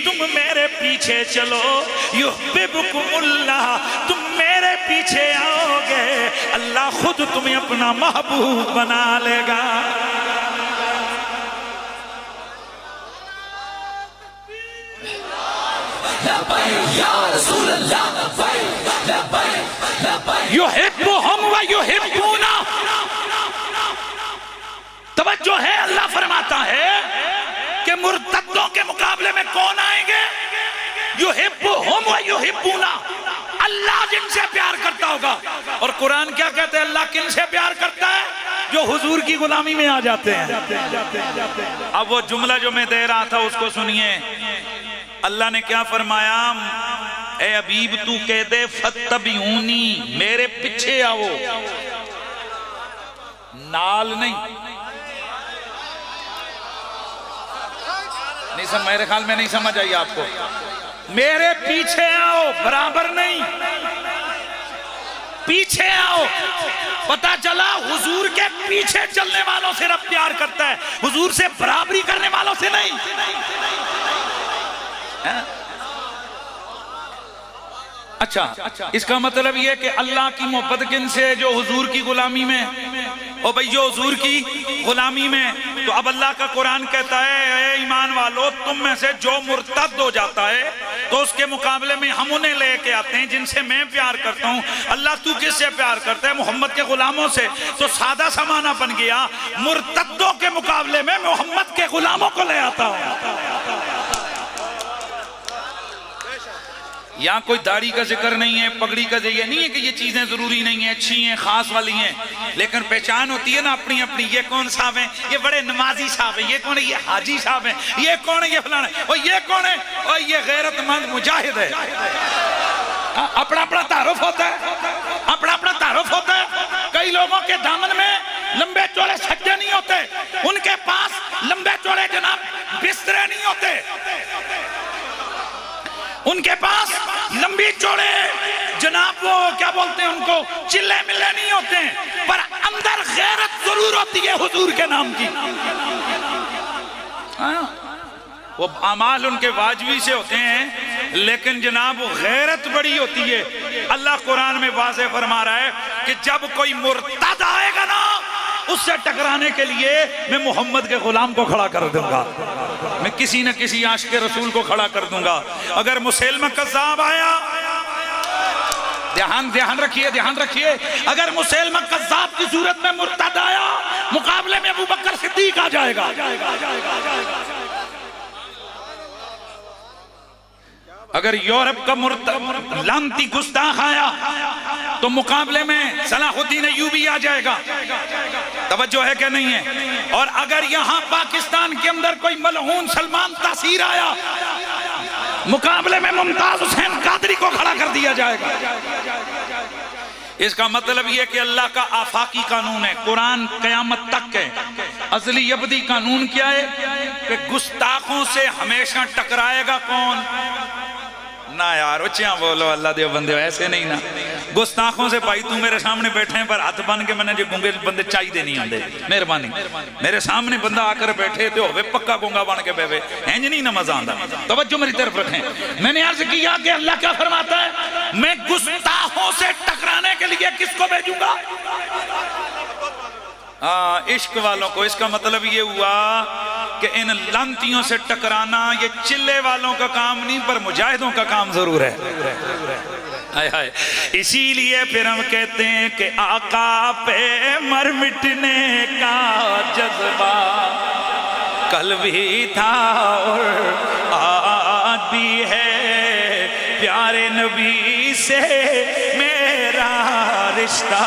تم میرے پیچھے چلو یحببکم اللہ تم میرے پیچھے آؤ گے اللہ خود تمہیں اپنا محبوب بنا لے گا یحبہم و یحبونا توجہ ہے اللہ فرماتا ہے کہ مرتدوں کے مقابلے میں کون آئیں گے یحبہم و یحبونا اللہ جن سے پیار کرتا ہوگا اور قرآن کیا کہتے ہیں اللہ کن سے پیار کرتا ہے جو حضور کی غلامی میں آ جاتے ہیں اب وہ جملہ جو میں دے رہا تھا اس کو سنیے اللہ نے کیا فرمایا اے حبیب تو کہہ دے فاتبعونی میرے پیچھے آؤ نال نہیں میرے خیال میں نہیں سمجھ آئی آپ کو میرے پیچھے آؤ برابر نہیں پیچھے آؤ پتا چلا حضور کے پیچھے چلنے والوں سے رب پیار کرتا ہے حضور سے برابری کرنے والوں سے نہیں اچھا اس کا مطلب یہ کہ اللہ کی محبت کن سے جو حضور کی غلامی میں او بھئی جو حضور کی غلامی میں تو اب اللہ کا قرآن کہتا ہے اے ایمان والو تم میں سے جو مرتد ہو جاتا ہے تو اس کے مقابلے میں ہم انہیں لے کے آتے ہیں جن سے میں پیار کرتا ہوں اللہ تو کس سے پیار کرتا ہے محمد کے غلاموں سے تو سادہ سا معنی بن گیا مرتدوں کے مقابلے میں محمد کے غلاموں کو لے آتا ہوں یہاں کوئی داڑھی کا ذکر نہیں ہے پگڑی کا ذکر نہیں ہے کہ یہ چیزیں ضروری نہیں ہیں اچھی ہیں خاص والی ہیں لیکن پہچان ہوتی ہے نا اپنی اپنی یہ کون صاحب ہیں یہ بڑے نمازی صاحب ہیں یہ کون ہے یہ حاجی صاحب ہیں یہ کون ہے یہ فلانا ہے اور یہ کون ہے اور یہ غیرت مند مجاہد ہے اپنا اپنا تعارف ہوتا ہے اپنا اپنا تعارف ہوتا ہے کئی لوگوں کے دامن میں لمبے چوڑے سجدے نہیں ہوتے ان کے پاس لمبے چوڑے جناب بسترے نہیں ہوتے ان کے پاس لمبی چوڑے جناب وہ کیا بولتے ہیں ان کو چلے ملے نہیں ہوتے ہیں پر اندر غیرت ضرور ہوتی ہے حضور کے نام کی وہ اعمال ان کے واجبی سے ہوتے ہیں لیکن جناب غیرت بڑی ہوتی ہے اللہ قرآن میں واضح فرما رہا ہے کہ جب کوئی مرتد آئے گا نا اس سے ٹکرانے کے لیے میں محمد کے غلام کو کھڑا کر دوں گا میں کسی نہ کسی عاشق رسول کو کھڑا کر دوں گا اگر مسیلمہ کذاب آیا دھیان رکھیے اگر مسیلمہ کذاب کی صورت میں مرتد آیا مقابلے میں ابو بکر صدیق آ جائے گا اگر یورپ کا لانتی گستاخ آیا تو مقابلے میں صلاح الدین ایوبی آ جائے گا توجہ ہے کہ نہیں ہے اور اگر یہاں پاکستان کے اندر کوئی ملعون سلمان تاثیر آیا مقابلے میں ممتاز حسین قادری کو کھڑا کر دیا جائے گا اس کا مطلب یہ کہ اللہ کا آفاقی قانون ہے قرآن قیامت تک ہے ازلی ابدی قانون کیا ہے کہ گستاخوں سے ہمیشہ ٹکرائے گا کون نہ یار اچھا بولو اللہ دیو بندے ایسے نہیں نا گستاخوں سے بھائی تو میرے سامنے بیٹھے ہیں پر ہاتھ بن کے میں نے جو گنگے بندے چاہی دے نہیں آندے مہربانی میرے سامنے بندہ آ کر بیٹھے تو ہوئے پکا گنگا بن کے بیوے اینج نہیں نہ مزہ آندہ توجہ میری طرف رکھیں میں نے عرض کیا کہ اللہ کیا فرماتا ہے میں گستاخوں سے ٹکرانے کے لیے کس کو بھیجوں گا عشق والوں کو اس کا مطلب یہ ہوا کہ ان لانتیوں سے ٹکرانا یہ چلے والوں کا کام نہیں پر مجاہدوں کا کام ضرور ہے اسی لیے پھر ہم کہتے ہیں کہ آقا پہ مر مٹنے کا جذبہ کل بھی تھا اور آج بھی ہے پیارے نبی سے میرا رشتہ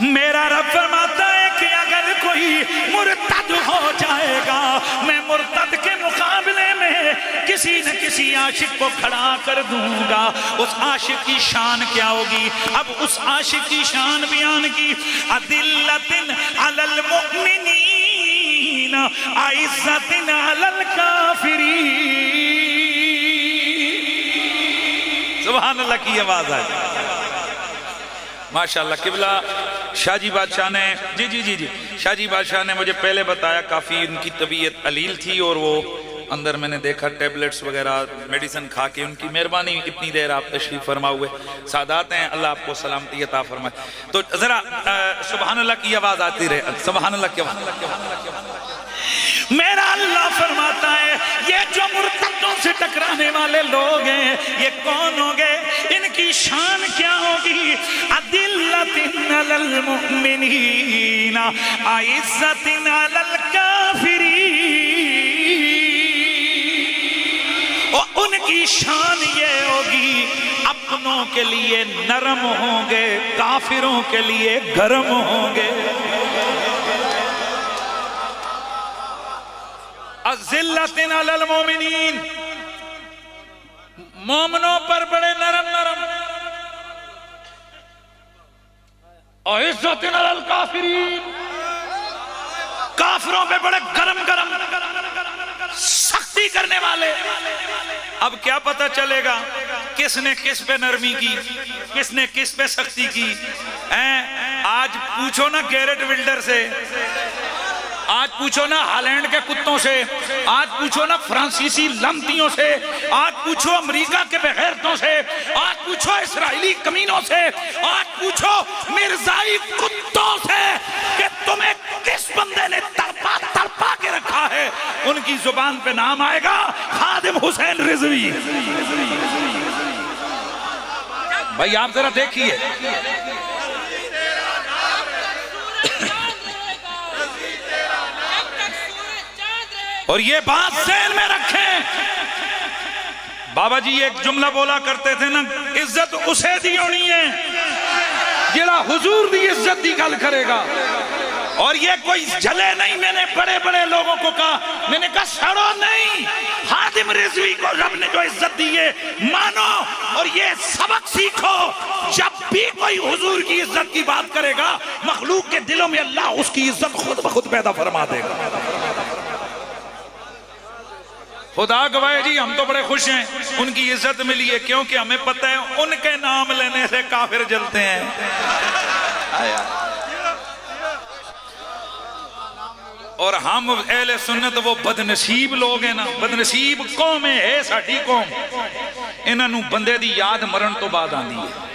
میرا رب فرماتا ہے کہ اگر کوئی مرتد ہو جائے گا میں مرتد کے مقابلے میں کسی نہ کسی عاشق کو کھڑا کر دوں گا. اس عاشق کی شان کیا ہوگی؟ اب اس عاشق کی شان بیان کی. اذلۃ علی المؤمنین اعزۃ علی الکافرین. سبحان اللہ کی آواز آئی. ماشاءاللہ. قبلہ شاہ جی بادشاہ نے جی شاہ جی بادشاہ نے مجھے پہلے بتایا کافی ان کی طبیعت علیل تھی اور وہ اندر میں نے دیکھا ٹیبلٹس وغیرہ میڈیسن کھا کے. ان کی مہربانی اتنی دیر آپ تشریف فرما ہوئے. سادات ہیں, اللہ آپ کو سلامتی عطا فرمائے. تو ذرا سبحان اللہ کی آواز آتی رہے. سبحان اللہ کی آواز. میرا اللہ فرماتا ہے یہ جو مرتدوں سے ٹکرانے والے لوگ ہیں یہ کون ہوں گے؟ ان کی شان کیا ہوگی؟ اذلۃ علی المؤمنین اعزۃ علی الکافرین. اور ان کی شان یہ ہوگی اپنوں کے لیے نرم ہوں گے, کافروں کے لیے گرم ہوں گے. اذلۃ علی المؤمنین, مومنوں پر بڑے نرم نرم. اعزۃ علی الکافرین, کافروں پہ بڑے گرم گرم سختی کرنے والے. اب کیا پتہ چلے گا کس نے کس پہ نرمی کی, کس نے کس پہ سختی کی؟ آج پوچھو نا گیرٹ ولڈر سے, آج پوچھو نا ہالینڈ کے کتوں سے, آج پوچھو نا فرانسیسی لمتیوں سے, آج پوچھو امریکہ کے بغیرتوں سے, آج پوچھو اسرائیلی کمینوں سے, آج پوچھو مرزائی کتوں سے کہ تمہیں کس بندے نے تڑپا تڑپا کے رکھا ہے. ان کی زبان پہ نام آئے گا خادم حسین رضوی. بھائی آپ ذرا دیکھیے, اور یہ بات ذہن میں رکھیں. بابا جی ایک جملہ بولا کرتے تھے نا, عزت اسے دی ہونی ہے جڑا حضور دی عزت دی گل کرے گا. اور یہ کوئی جھلے نہیں, میں نے بڑے بڑے لوگوں کو کہا, میں نے کہا سڑو نہیں, خادم رضوی کو رب نے جو عزت دی ہے مانو اور یہ سبق سیکھو. جب بھی کوئی حضور کی عزت کی بات کرے گا مخلوق کے دلوں میں اللہ اس کی عزت خود بخود پیدا فرما دے گا. خدا گواہ جی ہم تو بڑے خوش ہیں ان کی عزت ملی ہے, کیونکہ ہمیں پتہ ہے ان کے نام لینے سے کافر جلتے ہیں. اور ہم اہل سنت وہ بدنصیب لوگ ہیں نا, بدنصیب قوم ہے ساڈی قوم, انہاں نوں بندے دی یاد مرن تو بعد آندی ہے.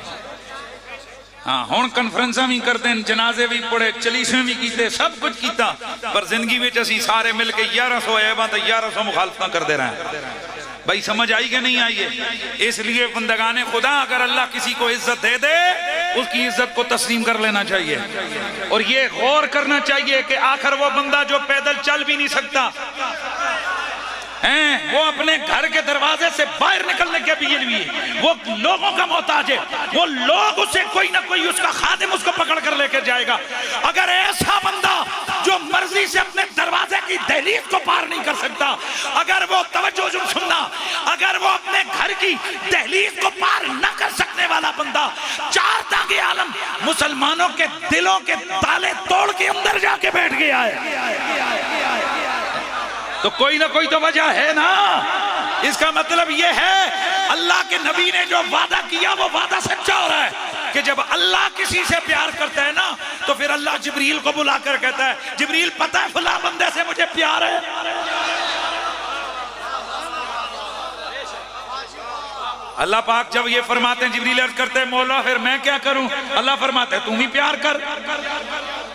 ہاں ہون کنفرنساں بھی کرتے ہیں, جنازے بھی پڑھے, چلیسیں بھی کیتے, سب کچھ کیتا, پر زندگی میں اسی سارے مل کے 1100 عیباں تے 1100 مخالفتاں کر دے رہے ہیں. بھائی سمجھ آئی کہ نہیں آئی ہے؟ اس لیے بندگان خدا اگر اللہ کسی کو عزت دے دے اس کی عزت کو تسلیم کر لینا چاہیے, اور یہ غور کرنا چاہیے کہ آخر وہ بندہ جو پیدل چل بھی نہیں سکتا, وہ اپنے گھر کے دروازے سے باہر نکلنے کے بھی لیے وہ لوگوں کا محتاج ہے, وہ لوگ اسے کوئی نہ کوئی اس کا خادم اس کو پکڑ کر لے کے جائے گا. اگر ایسا بندہ جو مرضی سے اپنے دروازے کی دہلیز کو پار نہیں کر سکتا, اگر وہ توجہ جو سننا, اگر وہ اپنے گھر کی دہلیز کو پار نہ کر سکنے والا بندہ چار تاغ عالم مسلمانوں کے دلوں کے تالے توڑ کے اندر جا کے بیٹھ گیا ہے, تو کوئی نہ کوئی تو وجہ ہے نا. اس کا مطلب یہ ہے اللہ کے نبی نے جو وعدہ کیا وہ وعدہ سچا ہو رہا ہے کہ جب اللہ کسی سے پیار کرتا ہے نا تو پھر اللہ جبریل کو بلا کر کہتا ہے, جبریل پتہ ہے فلاں بندے سے مجھے پیار ہے. اللہ پاک جب یہ فرماتے ہیں, جبریل عرض کرتے ہیں مولا پھر میں کیا کروں؟ اللہ فرماتے ہیں تم بھی پیار کر.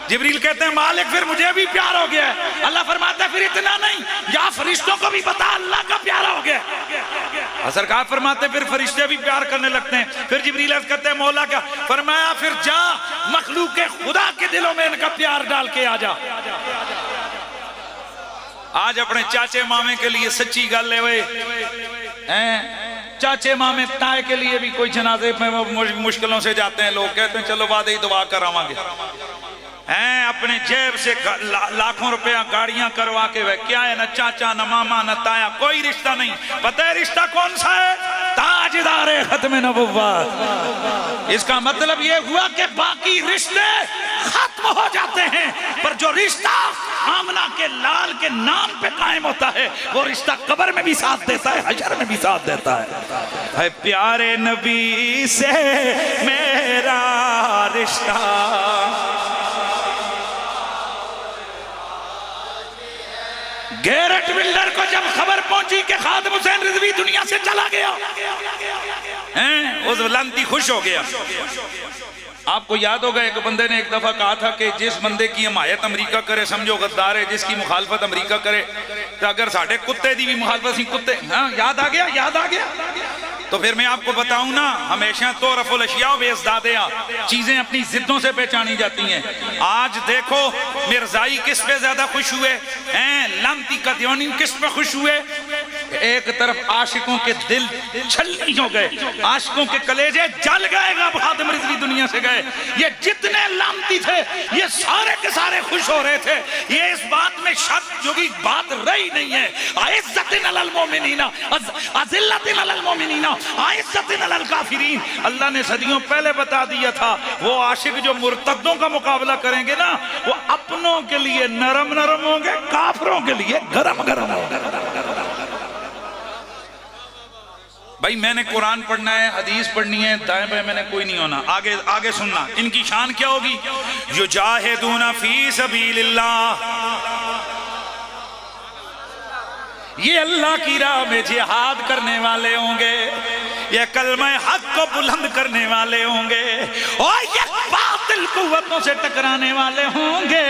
جبریل کہتے ہیں مالک پھر مجھے بھی پیار ہو گیا ہے. اللہ فرماتا ہے پھر اتنا نہیں, یا فرشتوں کو بھی بتا اللہ کا پیارا ہو گیا. سرکار فرماتے ہیں پھر فرشتے بھی پیار کرنے لگتے ہیں. پھر جبریل عرض کرتے ہیں مولا کیا؟ فرمایا پھر جا مخلوق خدا کے دلوں میں ان کا پیار ڈال کے آ جا. آج اپنے چاچے مامے کے لیے سچی گل ہے چاچے مامے تائے کے لیے بھی کوئی جنازے میں مشکلوں سے جاتے ہیں، لوگ کہتے ہیں چلو بعد ہی دعا کراواں گے، ہیں اپنے جیب سے لاکھوں روپیہ گاڑیاں کروا کے وہ کیا ہے، نہ چاچا نہ ماما نہ تایا، کوئی رشتہ نہیں۔ پتہ ہے رشتہ کون سا ہے؟ تاجدار ختم نبوت۔ اس کا مطلب یہ ہوا کہ باقی رشتے ختم ہو جاتے ہیں، پر جو رشتہ آمنہ کے لال کے نام پہ قائم ہوتا ہے وہ رشتہ قبر میں بھی ساتھ دیتا ہے، حشر میں بھی ساتھ دیتا ہے۔ پیارے نبی سے میرا رشتہ، گیرٹ ولڈر کو جب خبر پہنچی کہ خادم حسین رضوی دنیا سے چلا گیا، اس لعنتی خوش ہو گیا۔ آپ کو یاد ہوگا ایک بندے نے ایک دفعہ کہا تھا کہ جس بندے کی حمایت امریکہ کرے سمجھو غدار ہے، جس کی مخالفت امریکہ کرے تو اگر ساڑھے کتے دی بھی مخالفت سی کتے، ہاں یاد آ گیا۔ تو پھر میں آپ کو بتاؤں نا، ہمیشہ تو رفع الاشیاء بے ازدادیہ، چیزیں اپنی ضدوں سے پہچانی جاتی ہیں۔ آج دیکھو مرزائی کس پہ زیادہ خوش ہوئے ہیں، لعنتی قادیانی کس پہ خوش ہوئے؟ ایک طرف عاشقوں کے دل چھلنی ہو گئے، عاشقوں کے کلیجے جل گئے گا، خادم رضوی دنیا سے گئے۔ یہ جتنے لعنتی تھے یہ سارے کے سارے خوش ہو رہے تھے، یہ اس بات میں شک جو کی بات رہی نہیں ہے۔ عزت علی المومنین، اذلت علی المومنین، عزت علی الکافرین۔ اللہ نے صدیوں پہلے بتا دیا تھا وہ عاشق جو مرتدوں کا مقابلہ کریں گے نا، وہ اپنوں کے لیے نرم نرم ہوں گے، کافروں کے لیے گرم گرم ہوں گے۔ بھائی میں نے قرآن پڑھنا ہے، حدیث پڑھنی ہے، دائیں بائیں میں نے کوئی نہیں ہونا۔ آگے سننا، ان کی شان کیا ہوگی؟ یجاہدون فی سبیل اللہ، یہ اللہ کی راہ میں جہاد کرنے والے ہوں گے، یہ کلمہ حق کو بلند کرنے والے ہوں گے، اور یہ باطل قوتوں سے ٹکرانے والے ہوں گے۔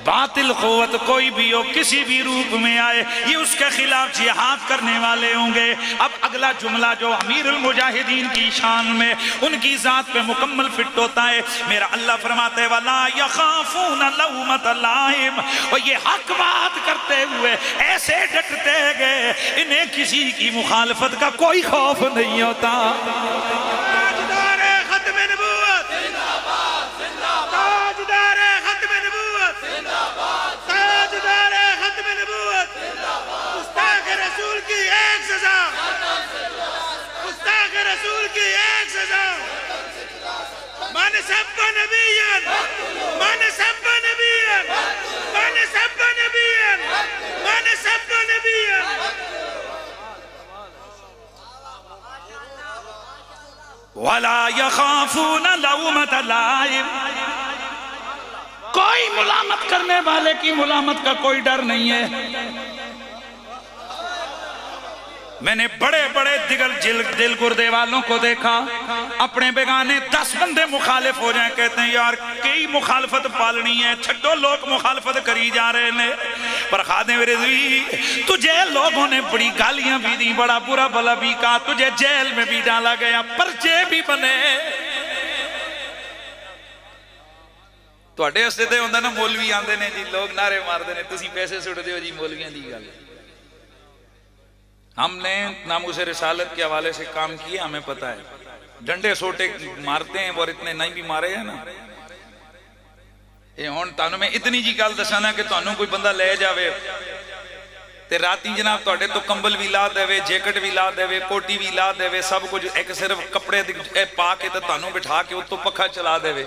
باطل قوت کوئی بھی ہو، کسی بھی روپ میں آئے، یہ اس کے خلاف جہاد کرنے والے ہوں گے۔ اب اگلا جملہ جو امیر المجاہدین کی شان میں ان کی ذات پہ مکمل فٹ ہوتا ہے، میرا اللہ فرماتے وَلَا يَخَافُونَ لَوْمَةَ لَائِمٍ، اور یہ حق بات کرتے ہوئے ایسے ڈٹتے گئے، انہیں کسی کی مخالفت کا کوئی خوف نہیں ہوتا۔ تاجدار ختم نبوت، تاجدار ختم نبوت، تاجدار ختم نبوت، مستاق رسول کی ایک سزا، مستاق رسول کی ایک سزا، من سب نبیاً، من سب نبیاً، من سب نبیاً، من سب نبیاً۔ وَلَا يَخَافُونَ لَوْمَةَ لَائِمٍ، کوئی ملامت کرنے والے کی ملامت کا کوئی ڈر نہیں ہے۔ میں نے بڑے بڑے دل گردے والوں کو دیکھا، اپنے بیگانے 10 بندے مخالف ہو جائیں، کہتے ہیں یار کئی مخالفت پالنی ہے، چھڈو لوگ مخالفت کری جا رہے ہیں۔ پر خادم رضوی تجھے لوگوں نے بڑی گالیاں بھی دی، بڑا برا بھلا بھی کہا، تجھے جیل میں بھی ڈالا گیا، پرچے بھی بنے۔ تواڈے استے تے ہوندا نا مولوی آندے نے جی، لوگ نعرے ماردے نے، تسی پیسے سٹ دیو جی مولویاں دی گل۔ ہم نے ناموس رسالت کے حوالے سے کام کیا، ہمیں پتہ ہے ڈنڈے سوٹے مارتے ہیں اور اتنے نہیں بھی مارے ہیں نا۔ یہ ہون تانوں میں اتنی جی گل دسانا کہ تانوں کوئی بندہ لے جاوے تے راتی جناب تواڈے تو کمبل بھی لا دے، جیکٹ بھی لا دے، کوٹی بھی لا دے، سب کچھ ایک صرف کپڑے پا کے تے تانوں بٹھا کے اتوں پکھا چلا دے،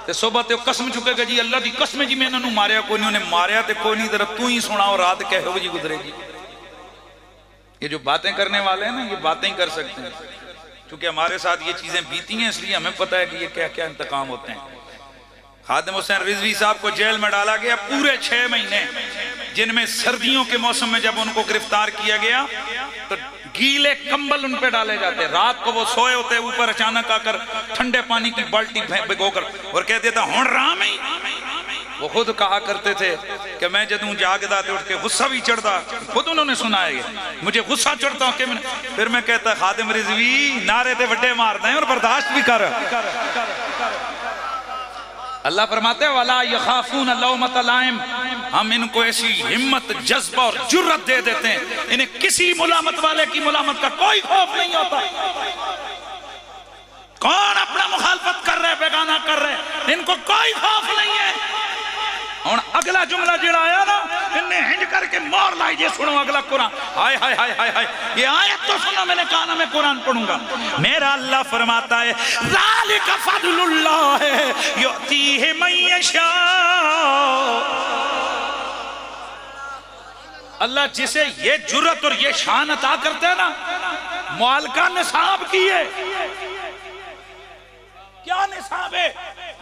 تے صبح تے قسم چکے گا جی اللہ دی قسم جی میں انہوں ماریا کوئی نہیں، انہیں ماریا تے کوئی نہیں، طرف تو ہی سناؤ رات کہو جی گزرے گی۔ یہ جو باتیں کرنے والے ہیں نا، یہ باتیں ہی کر سکتے ہیں، چونکہ ہمارے ساتھ یہ چیزیں بیتی ہیں، اس لیے ہمیں پتہ ہے کہ یہ کیا کیا انتقام ہوتے ہیں۔ خادم حسین رضوی صاحب کو جیل میں ڈالا گیا پورے 6 مہینے، جن میں سردیوں کے موسم میں جب ان کو گرفتار کیا گیا تو گیلے کمبل ان پہ ڈالے جاتے، رات کو وہ سوئے ہوتے، اوپر اچانک آ کر ٹھنڈے پانی کی بالٹی بھگو کر اور کہہ دیتا ہون رام ہی۔ وہ خود کہا کرتے تھے کہ میں جدوں جاگدا تے اٹھ کے غصہ بھی چڑھتا، خود انہوں نے سنا ہے مجھے غصہ چڑھتا کہ پھر میں کہتا خادم رضوی نعرے تے وڈے مار دیں اور برداشت بھی کر۔ اللہ فرماتے ہیں وَلَا يَخَافُونَ لَوْمَةَ لَائِمٍ، ہم ان کو ایسی ہمت جذبہ اور جرت دے دیتے ہیں انہیں کسی ملامت والے کی ملامت کا کوئی خوف نہیں ہوتا. کون اپنا مخالفت کر رہے بیگانہ کر رہے ان کو کوئی خوف نہیں ہے. اور اگلا جملہ جڑا آیا نا انہیں ہنج کر کے مور لائی جے سنو اگلا قرآن. ہائے ہائے ہائے ہائے ہائے یہ آیت تو سنو میں نے کہا نا میں قرآن پڑھوں گا. میرا اللہ فرماتا ہے ذالک فضل اللہ یؤتیہ من یشاء. اللہ جسے یہ جرت اور یہ شان عطا کرتے ہیں نا معالکہ نصاب کی ہے. کیا نصاب ہے؟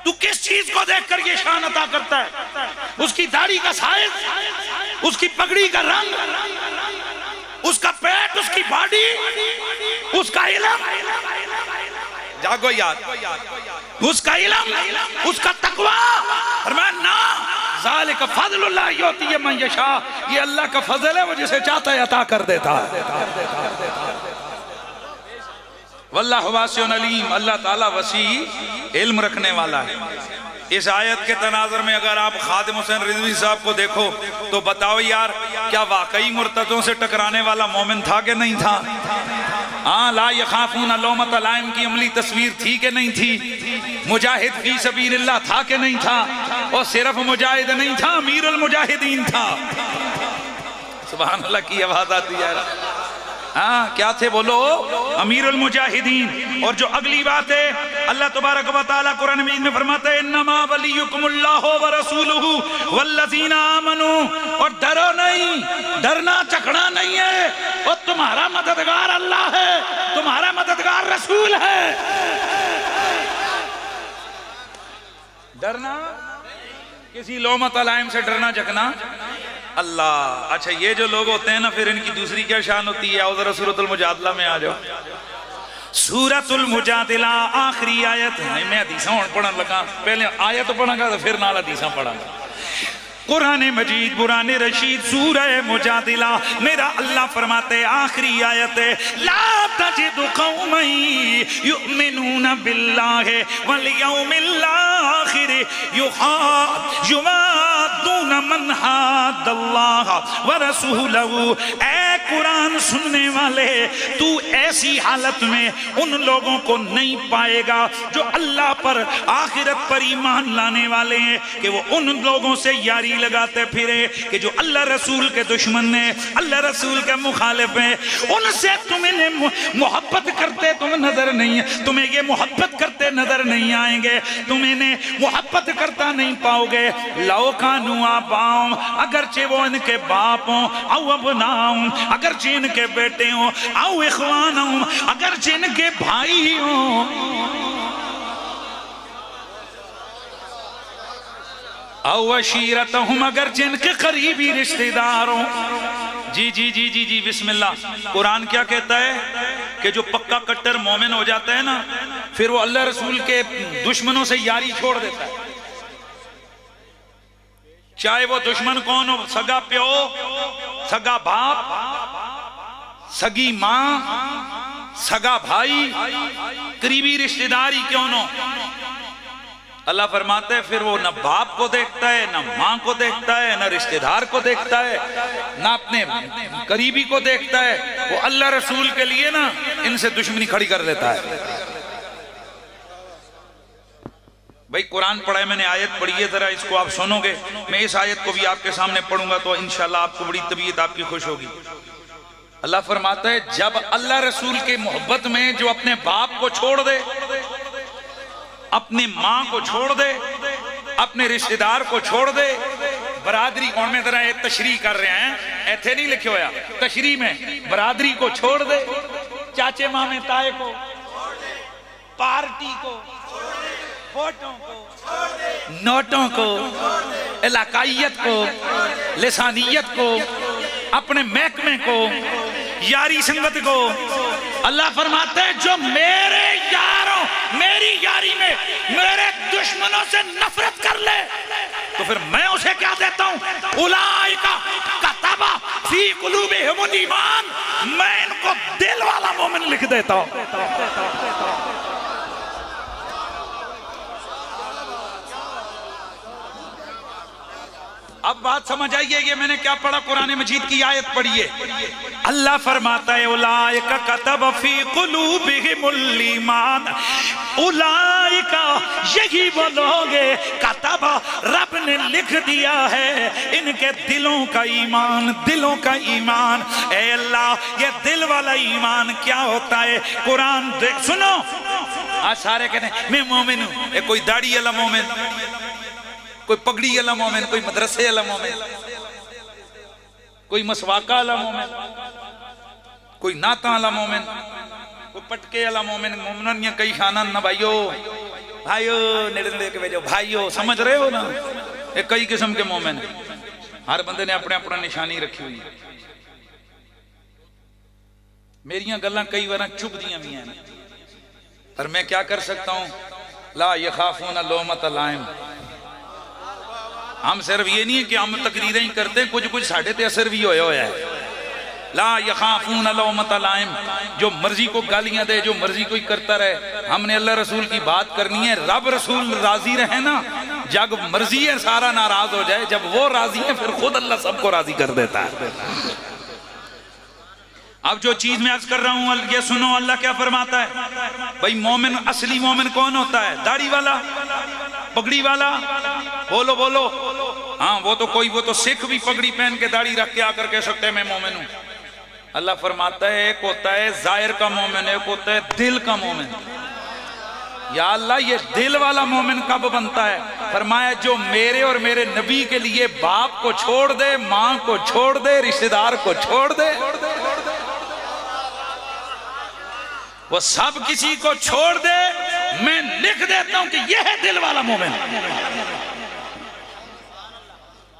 تو کس چیز کو دیکھ کر یہ شان عطا کرتا ہے؟ اس کی داڑھی کا سائز، اس کی پگڑی کا رنگ، اس کا پیٹ، اس کی باڈی، اس کا علم. جاگو یاد، اس کا علم، اس کا تقوی. فرمایا نا ذالک فضل اللہ یؤتی من یشاء. یہ اللہ کا فضل ہے وہ جسے چاہتا ہے عطا کر دیتا ہے. واللہ واسع علیم. اللہ تعالیٰ وسیع علم رکھنے والا ہے. اس آیت کے تناظر میں اگر آپ خادم حسین رضوی صاحب کو دیکھو تو بتاؤ یار کیا واقعی مرتدوں سے ٹکرانے والا مومن تھا کہ نہیں تھا؟ ہاں لا یخافون لومۃ لائم کی عملی تصویر تھی کہ نہیں تھی؟ مجاہد فی سبیل اللہ تھا کہ نہیں تھا؟ اور صرف مجاہد نہیں تھا امیر المجاہدین تھا. سبحان اللہ کی آواز آتی ہے. ہاں کیا تھے بولو؟ امیر المجاہدین. اور جو اگلی بات ہے اللہ تبارک و تعالیٰ قرآن مجید میں فرماتا ہے انما ولیکم اللہ ورسولہ والذین آمنوا. اور ڈرو نہیں، ڈرنا چکھنا نہیں ہے. اور تمہارا مددگار اللہ ہے، تمہارا مددگار رسول ہے. ڈرنا کسی لومۃ لائم سے ڈرنا جھکنا اللہ. اچھا یہ جو لوگ ہوتے ہیں نا پھر ان کی دوسری کیا شان ہوتی ہے؟ آؤ ذرا سورۃ المجادلہ میں آ جاؤ. سورۃ المجادلہ آخری آیت ہے. میں حدیثاں پڑھن لگا، پہلے آیت پڑھا گا تو پھر نال حدیثاں پڑھا گا. قرآن مجید قرآن رشید سورہ مجادلہ میرا اللہ فرماتے آخری آیت ہے لا تجد قوما یؤمنون باللہ والیوم الآخر یوادون من حاد اللہ ورسولہ. اے قرآن سننے والے تو ایسی حالت میں ان لوگوں کو نہیں پائے گا جو اللہ پر آخرت پر ایمان لانے والے ہیں کہ وہ ان لوگوں سے یاری لگاتے پھرے کہ جو اللہ رسول کے دشمن ہیں، اللہ رسول کے مخالف ہیں. ان سے تم انہیں محبت کرتے تم نظر نہیں ہے، تمہیں یہ محبت کرتے نظر نہیں آئیں گے، تم انہیں محبت کرتا نہیں پاؤ گے. لو کانوا آباؤں اگرچہ وہ ان کے باپ ہوں، او ابناؤں اگرچہ ان کے بیٹے ہوں، او اخوانوں اگرچہ ان کے بھائی ہوں، او عشیرتہم اگر جن کے قریبی رشتہ داروں. جی جی جی جی جی بسم اللہ. قرآن کیا کہتا ہے کہ جو پکا کٹر مومن ہو جاتا ہے نا پھر وہ اللہ رسول کے دشمنوں سے یاری چھوڑ دیتا ہے. چاہے وہ دشمن کون ہو، سگا پیو، سگا باپ، سگی ماں، سگا بھائی، قریبی رشتہ داری کیوں نہ. اللہ فرماتا ہے پھر وہ نہ باپ کو دیکھتا ہے، نہ ماں کو دیکھتا ہے، نہ رشتہ دار کو دیکھتا ہے، نہ اپنے قریبی کو دیکھتا ہے. وہ اللہ رسول کے لیے نا ان سے دشمنی کھڑی کر دیتا ہے. بھائی قرآن پڑھا ہے میں نے، آیت پڑھی ہے، ذرا اس کو آپ سنو گے. میں اس آیت کو بھی آپ کے سامنے پڑھوں گا تو انشاءاللہ آپ کو بڑی طبیعت آپ کی خوش ہوگی. اللہ فرماتا ہے جب اللہ رسول کے محبت میں جو اپنے باپ کو چھوڑ دے، اپنے ماں کو چھوڑ دے، اپنے رشتہ دار کو چھوڑ دے، برادری، اور میں ذرا ایک تشریح کر رہے ہیں، ایتھے نہیں لکھے ہویا، تشریح میں برادری کو چھوڑ دے، چاچے مامے تائے کو، پارٹی کو، ووٹوں کو، نوٹوں کو، علاقائیت کو، لسانیت کو، اپنے محکمے کو، یاری سنگت کو. اللہ فرماتے ہیں جو میرے یاروں میری یاری میں میرے دشمنوں سے نفرت کر لے تو پھر میں اسے کیا دیتا ہوں؟ اولئک کتب فی قلوبہم الایمان. میں ان کو دل والا مومن لکھ دیتا ہوں. اب بات سمجھ آئیے، یہ میں نے کیا پڑھا؟ قرآن مجید کی آیت پڑھیے، اللہ فرماتا ہے اولئک کتب فی قلوبہم الایمان، اولئک یہی وہ لوگ کتب رب نے لکھ دیا ہے ان کے دلوں کا ایمان، دلوں کا ایمان۔ اے اللہ یہ دل والا ایمان کیا ہوتا ہے؟ قرآن سنو، آج سارے کہتے ہیں میں مومن ہوں، کوئی داڑھی والا مومن، کوئی پگڑی والا مومن، کوئی مدرسے والا مومن، کوئی مسواکہ والا مومن، کوئی نعتاں والا مومن، کوئی پٹکے والا مومن۔ مومنن یا کئی خانان نہ بھائیو، بھائیو نیڑے نیڑے کے بھیجو، بھائیو سمجھ رہے ہو نا؟ ایک کئی قسم کے مومن ہیں، ہر بندے نے اپنے اپنا نشانی رکھی ہوئی ہے۔ میریاں گلاں کئی بار چپ دیاں بھی ہیں، پر میں کیا کر سکتا ہوں؟ لا یخافون لومۃ لائم۔ ہم صرف یہ نہیں ہے کہ ہم تقریریں ہی کرتے ہیں، کچھ ساڑھے تے اثر بھی ہویا ہے۔ لا یخافون لومۃ لائم، جو مرضی کو گالیاں دے، جو مرضی کوئی کرتا رہے، ہم نے اللہ رسول کی بات کرنی ہے، رب رسول راضی رہے نا۔ جب مرضی ہے سارا ناراض ہو جائے، جب وہ راضی ہے پھر خود اللہ سب کو راضی کر دیتا ہے۔ اب جو چیز میں عرض کر رہا ہوں یہ سنو، اللہ کیا فرماتا ہے؟ بھئی مومن، اصلی مومن کون ہوتا ہے؟ داڑھی والا، پگڑی والا؟ بولو بولو۔ ہاں وہ تو سکھ بھی پگڑی پہن کے داڑھی رکھ کے آ کر کہہ سکتے ہیں میں مومن ہوں۔ اللہ فرماتا ہے ایک ہوتا ہے ظاہر کا مومن، ایک ہوتا ہے دل کا مومن۔ یا اللہ یہ دل والا مومن کب بنتا ہے؟ فرمایا جو میرے اور میرے نبی کے لیے باپ کو چھوڑ دے، ماں کو چھوڑ دے، رشتہ دار کو چھوڑ دے، وہ سب کسی کو چھوڑ دے، میں لکھ دیتا ہوں کہ یہ ہے دل والا مومن۔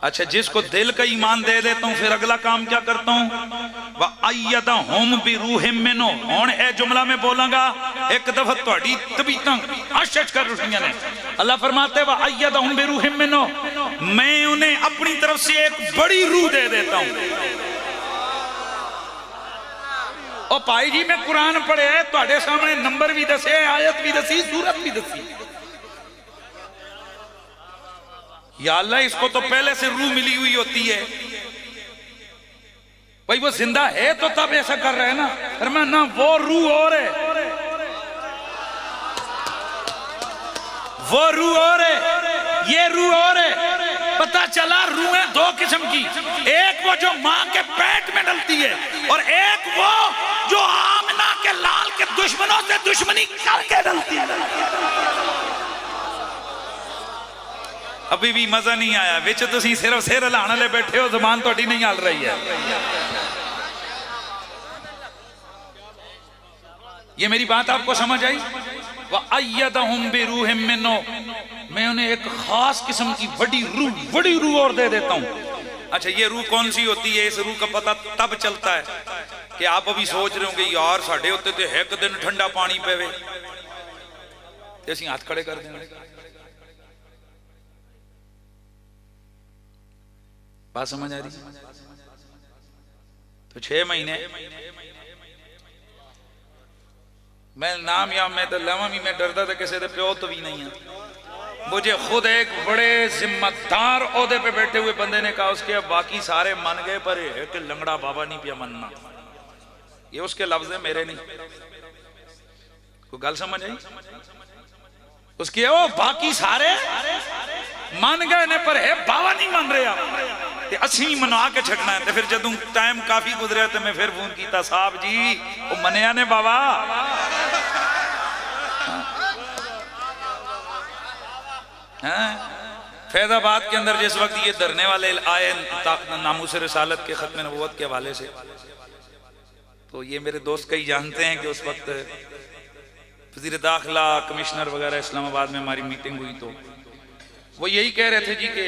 اچھا جس کو دل کا ایمان دے دیتا ہوں پھر اگلا کام کیا کرتا ہوں؟ وَأَيَّدَهُمْ بِرُوحٍ مِّنْهُ۔ اور اے جملہ میں بولاں گا ایک دفعہ توڑی طبیعتاں اشش کر رہی ہیں۔ اللہ فرماتے ہیں وَأَيَّدَهُمْ بِرُوحٍ مِّنْهُ، میں انہیں اپنی طرف سے ایک بڑی روح دے دیتا ہوں۔ اور پائی جی میں قرآن پڑھے ہے توڑے سامنے نمبر بھی دسے، آیت بھی دسی، سورت بھی دسی۔ یا اللہ اس کو تو پہلے سے روح ملی ہوئی ہوتی ہے، بھئی وہ زندہ ہے تو تب ایسا کر رہے ہیں نا۔ فرمایا نہ وہ روح اور ہے، وہ روح اور ہے، یہ روح اور ہے۔ پتا چلا روحیں دو قسم کی، ایک وہ جو ماں کے پیٹ میں ڈلتی ہے، اور ایک وہ جو آمنہ کے لال کے دشمنوں سے دشمنی کر کے ڈلتی ہے۔ ابھی بھی مزہ نہیں آیا، وچ تسی صرف سر ہلانے لے بیٹھے ہو، زبان توڑی نہیں ہل رہی ہے۔ یہ میری بات آپ کو سمجھ آئی؟ وَأَيَّدَهُمْ بِرُوحٍ مِّنْهُ، میں انہیں ایک خاص قسم کی بڑی روح اور دے دیتا ہوں۔ اچھا یہ روح کون سی ہوتی ہے؟ اس روح کا پتہ تب چلتا ہے کہ آپ ابھی سوچ رہے ہوں گے یار ساڑھے ہوتے تھے ایک دن ٹھنڈا پانی پہ وے، ایسی ہاتھ کھڑے کر دیں گے۔ بات سمجھ آ رہی؟ تو 6 مہینے میں نام یا میں تو لما بھی میں ڈردا تھا کسی دے پیو تو بھی نہیں ہے۔ مجھے خود ایک بڑے ذمہ دار عہدے پہ بیٹھے ہوئے بندے نے کہا اس کے باقی سارے من گئے پر یہ کہ لنگڑا بابا نہیں پیا مننا، یہ اس کے لفظ ہیں میرے نہیں۔ کوئی گل سمجھ آئی؟ اس کے باقی سارے من گئے نے پر ہے بابا نہیں من رہا، اسی بھی منوا کے چھکنا ہے۔ پھر جدوں ٹائم کافی گزریا تو میں پھر فون کیتا صاحب جی وہ منیا نے بابا۔ فیض آباد کے اندر جس وقت یہ دھرنے والے آئے ناموس رسالت کے ختم نبوت کے حوالے سے، تو یہ میرے دوست کئی جانتے ہیں کہ اس وقت وزیر داخلہ کمشنر وغیرہ اسلام آباد میں ہماری میٹنگ ہوئی، تو وہ یہی کہہ رہے تھے جی کہ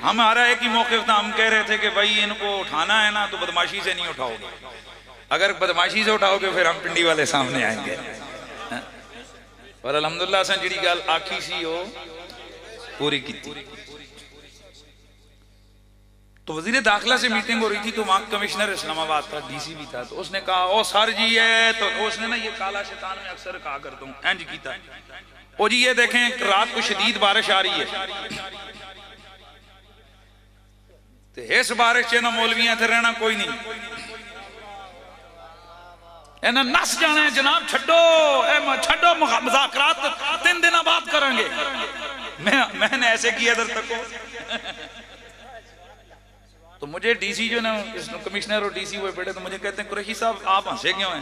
ہمارا ایک ہی موقف تھا، ہم کہہ رہے تھے کہ بھائی ان کو اٹھانا ہے نا تو بدماشی سے نہیں اٹھاؤ گے، اگر بدماشی سے اٹھاؤ گے پھر ہم پنڈی والے سامنے آئیں گے۔ اور الحمدللہ سے جڑی گال آکھی سی ہو پوری کی تھی۔ تو وزیر داخلہ سے میٹنگ ہو رہی تھی تو وہاں کمشنر اسلام آباد تھا، ڈی سی بھی تھا، تو اس نے کہا او سر جی ہے، تو اس نے نا یہ کالا شیطان میں اکثر کہا کرتا ہوں اینج کیتا ہے، او جی یہ دیکھیں رات کو شدید بارش آ رہی ہے، تے اس بارش چ نہ مولویاں تھے رہنا کوئی نہیں، انہاں نس جانا ہے جناب، چھڈو مذاکرات 3 دن بعد کریں گے۔ میں نے ایسے کیا ادھر تک کو تو مجھے ڈی سی جو نا کمشنر اور ڈی سی ہوئے بیٹھے تو مجھے کہتے ہیں قریشی صاحب آپ ہنسے کیوں ہیں؟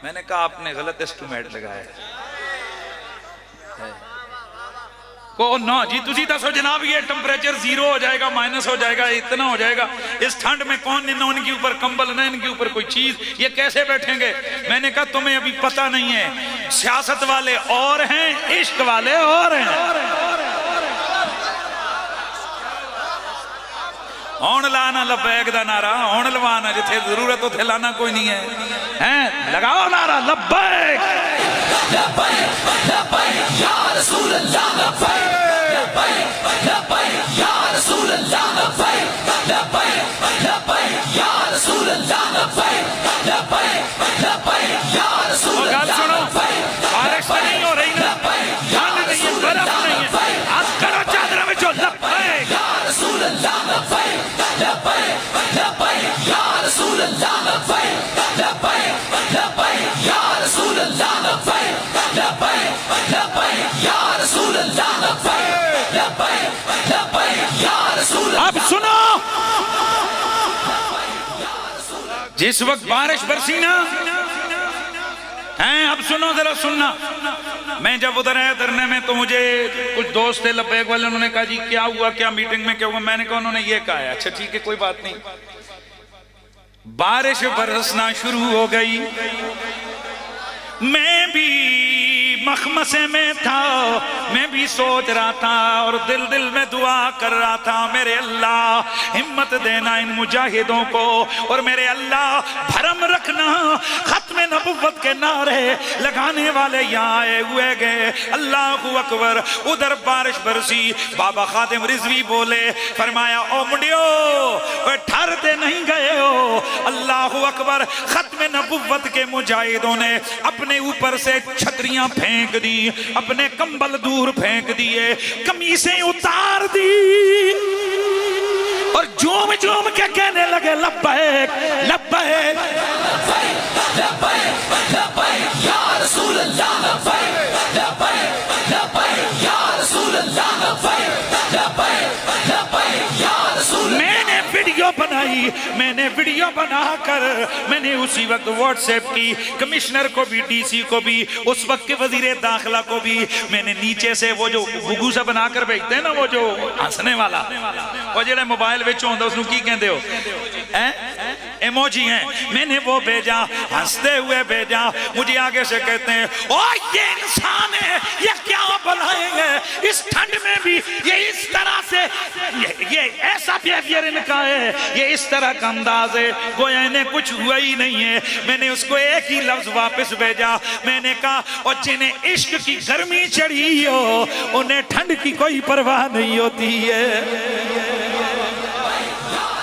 میں نے کہا آپ نے غلط اسٹیمیٹ لگایا ہے۔ کو نا جی تسی دسو جناب یہ ٹمپریچر 0 ہو جائے گا، مائنس ہو جائے گا، اتنا ہو جائے گا، اس ٹھنڈ میں کون نہ ان کے اوپر کمبل نہ ان کے اوپر کوئی چیز، یہ کیسے بیٹھیں گے؟ میں نے کہا تمہیں ابھی پتہ نہیں ہے، سیاست والے اور ہیں، عشق والے اور ہیں۔ ہون لانا لبیک دا نعرہ، ہون لوانا جتھے ضرورت ہوتے لانا کوئی نہیں ہے، لگاؤ نعرہ لبیک لبیک لبیک یا رسول اللہ، لبیک لبیک لبیک یا رسول اللہ، لبیک لبیک لبیک یا رسول اللہ، لبیک لبیک لبیک یا رسول اللہ۔ گل سنو، بارش نہیں ہو رہی نا، ٹھنڈ نہیں ہے، برف نہیں ہے، ہاتھ کرو چادر میں جو لبیک یا رسول اللہ، لبیک لبیک لبیک یا رسول اللہ، لبیک لبیک لبیک یا رسول اللہ، لبیک لبیک لبیک یا رسول اللہ، لبیک لبیک لبیک یا رسول اللہ۔ اب سنو، جس وقت بارش برسی نا، اب سنو ذرا سننا، میں جب ادھر آیا دھرنے میں تو مجھے کچھ دوست تھے لبیک والے، انہوں نے کہا جی کیا ہوا، کیا میٹنگ میں کیا ہوا؟ میں نے کہا انہوں نے یہ کہا ہے۔ اچھا ٹھیک ہے کوئی بات نہیں۔ بارش برسنا شروع ہو گئی، میں بھی مخمسے میں تھا، میں بھی سوچ رہا تھا اور دل میں دعا کر رہا تھا، میرے اللہ ہمت دینا ان مجاہدوں کو، اور میرے اللہ بھرم رکھنا، ختم نبوت کے نعرے لگانے والے یہاں آئے ہوئے گئے، اللہ اکبر۔ ادھر بارش برسی، بابا خادم رضوی بولے، فرمایا او منڈیو ٹھہرتے نہیں گئے ہو، اللہ اکبر۔ ختم نبوت کے مجاہدوں نے اپنے اوپر سے چھتریاں پھینک دی، اپنے کمبل دور پھینک دیے، قمیصیں اتار دی اور جوم جوم کے کہنے لگے لبیک لبیک لبیک لبیک یا رسول اللہ، لبیک لبیک لبیک یا رسول اللہ، لبیک لبیک لبیک یا رسول اللہ۔ میں نے ویڈیو بنائی، میں نے ویڈیو بنا کر میں نے اسی وقت واٹس ایپ کی، کمشنر کو بھی، ڈی سی کو بھی، اس وقت کے وزیر داخلہ کو بھی، میں نے نیچے سے وہ جو گگو سے بنا کر بھیجتے ہیں نا، وہ جو ہنسنے والا، وہ جڑے موبائل وچ ہوندا اس نو کی کہندے ہو، ایموجی ہیں، میں نے وہ بھیجا، ہنستے ہوئے بھیجا۔ مجھے آگے سے کہتے ہیں او یہ انسان ہے، یہ کیا بنائیں گے اس ٹھنڈ میں بھی، یہ اس طرح سے، یہ ایسا بیہیویئر ان کا ہے، یہ اس طرح کا انداز ہے، گویا انہیں کچھ ہوا ہی نہیں ہے۔ میں نے اس کو ایک ہی لفظ واپس بھیجا، میں نے کہا اور جنہیں عشق کی گرمی چڑھی ہو انہیں ٹھنڈ کی کوئی پرواہ نہیں ہوتی ہے۔